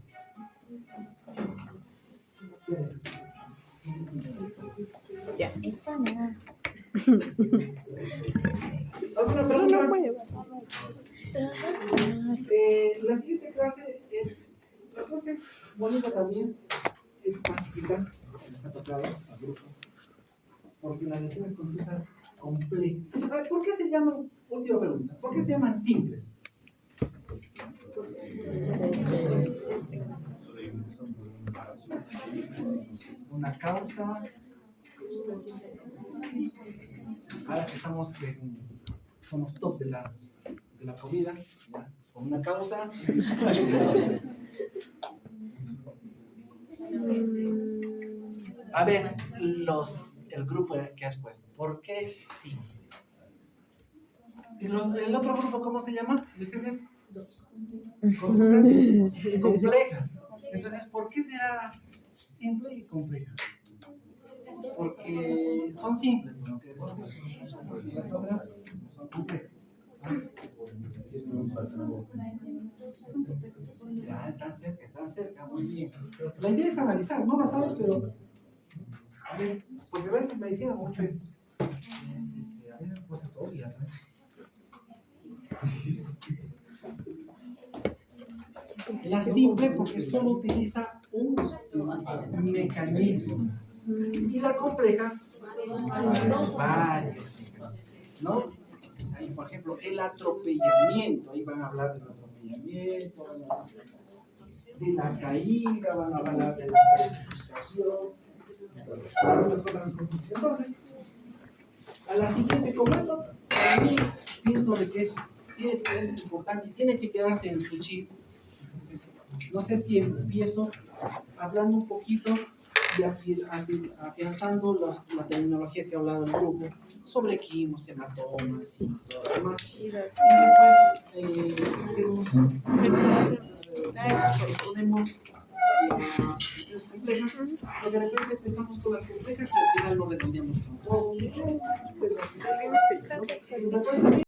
Ya, esa no. ¿Alguna pregunta? La siguiente clase es bonita también, es más chiquita, les ha tocado al grupo, porque las lecciones complejas complejas. A ver, ¿por qué se llaman, última pregunta, ¿por qué se llaman simples? Una causa. Ahora que somos top de la comida, ¿ya? Con una causa. A ver, el grupo que has puesto, ¿por qué sí? ¿El otro grupo cómo se llama? ¿Dices? Cosas complejas. Entonces, ¿por qué será simple y compleja? Porque son simples, ¿no? Las otras son complejas. Ya, están cerca, muy bien. La idea es analizar, no lo sabes, pero a ver, porque a veces medicina mucho es a veces cosas obvias, ¿eh? La simple porque solo utiliza un mecanismo. Y la compleja, varios, ¿no? Entonces ahí, por ejemplo, el atropellamiento, ahí van a hablar del atropellamiento, van a hablar de la caída, van a hablar de la precipitación. Entonces, a la siguiente, como esto, para mí, pienso de que es importante y tiene que quedarse en su chip. Entonces, no sé si empiezo hablando un poquito y afianzando la terminología que he hablado en el grupo sobre quimos, hematomas y todo lo demás. Y después hacemos ponemos las complejas, y de repente empezamos con las complejas y al final lo redondeamos con todo.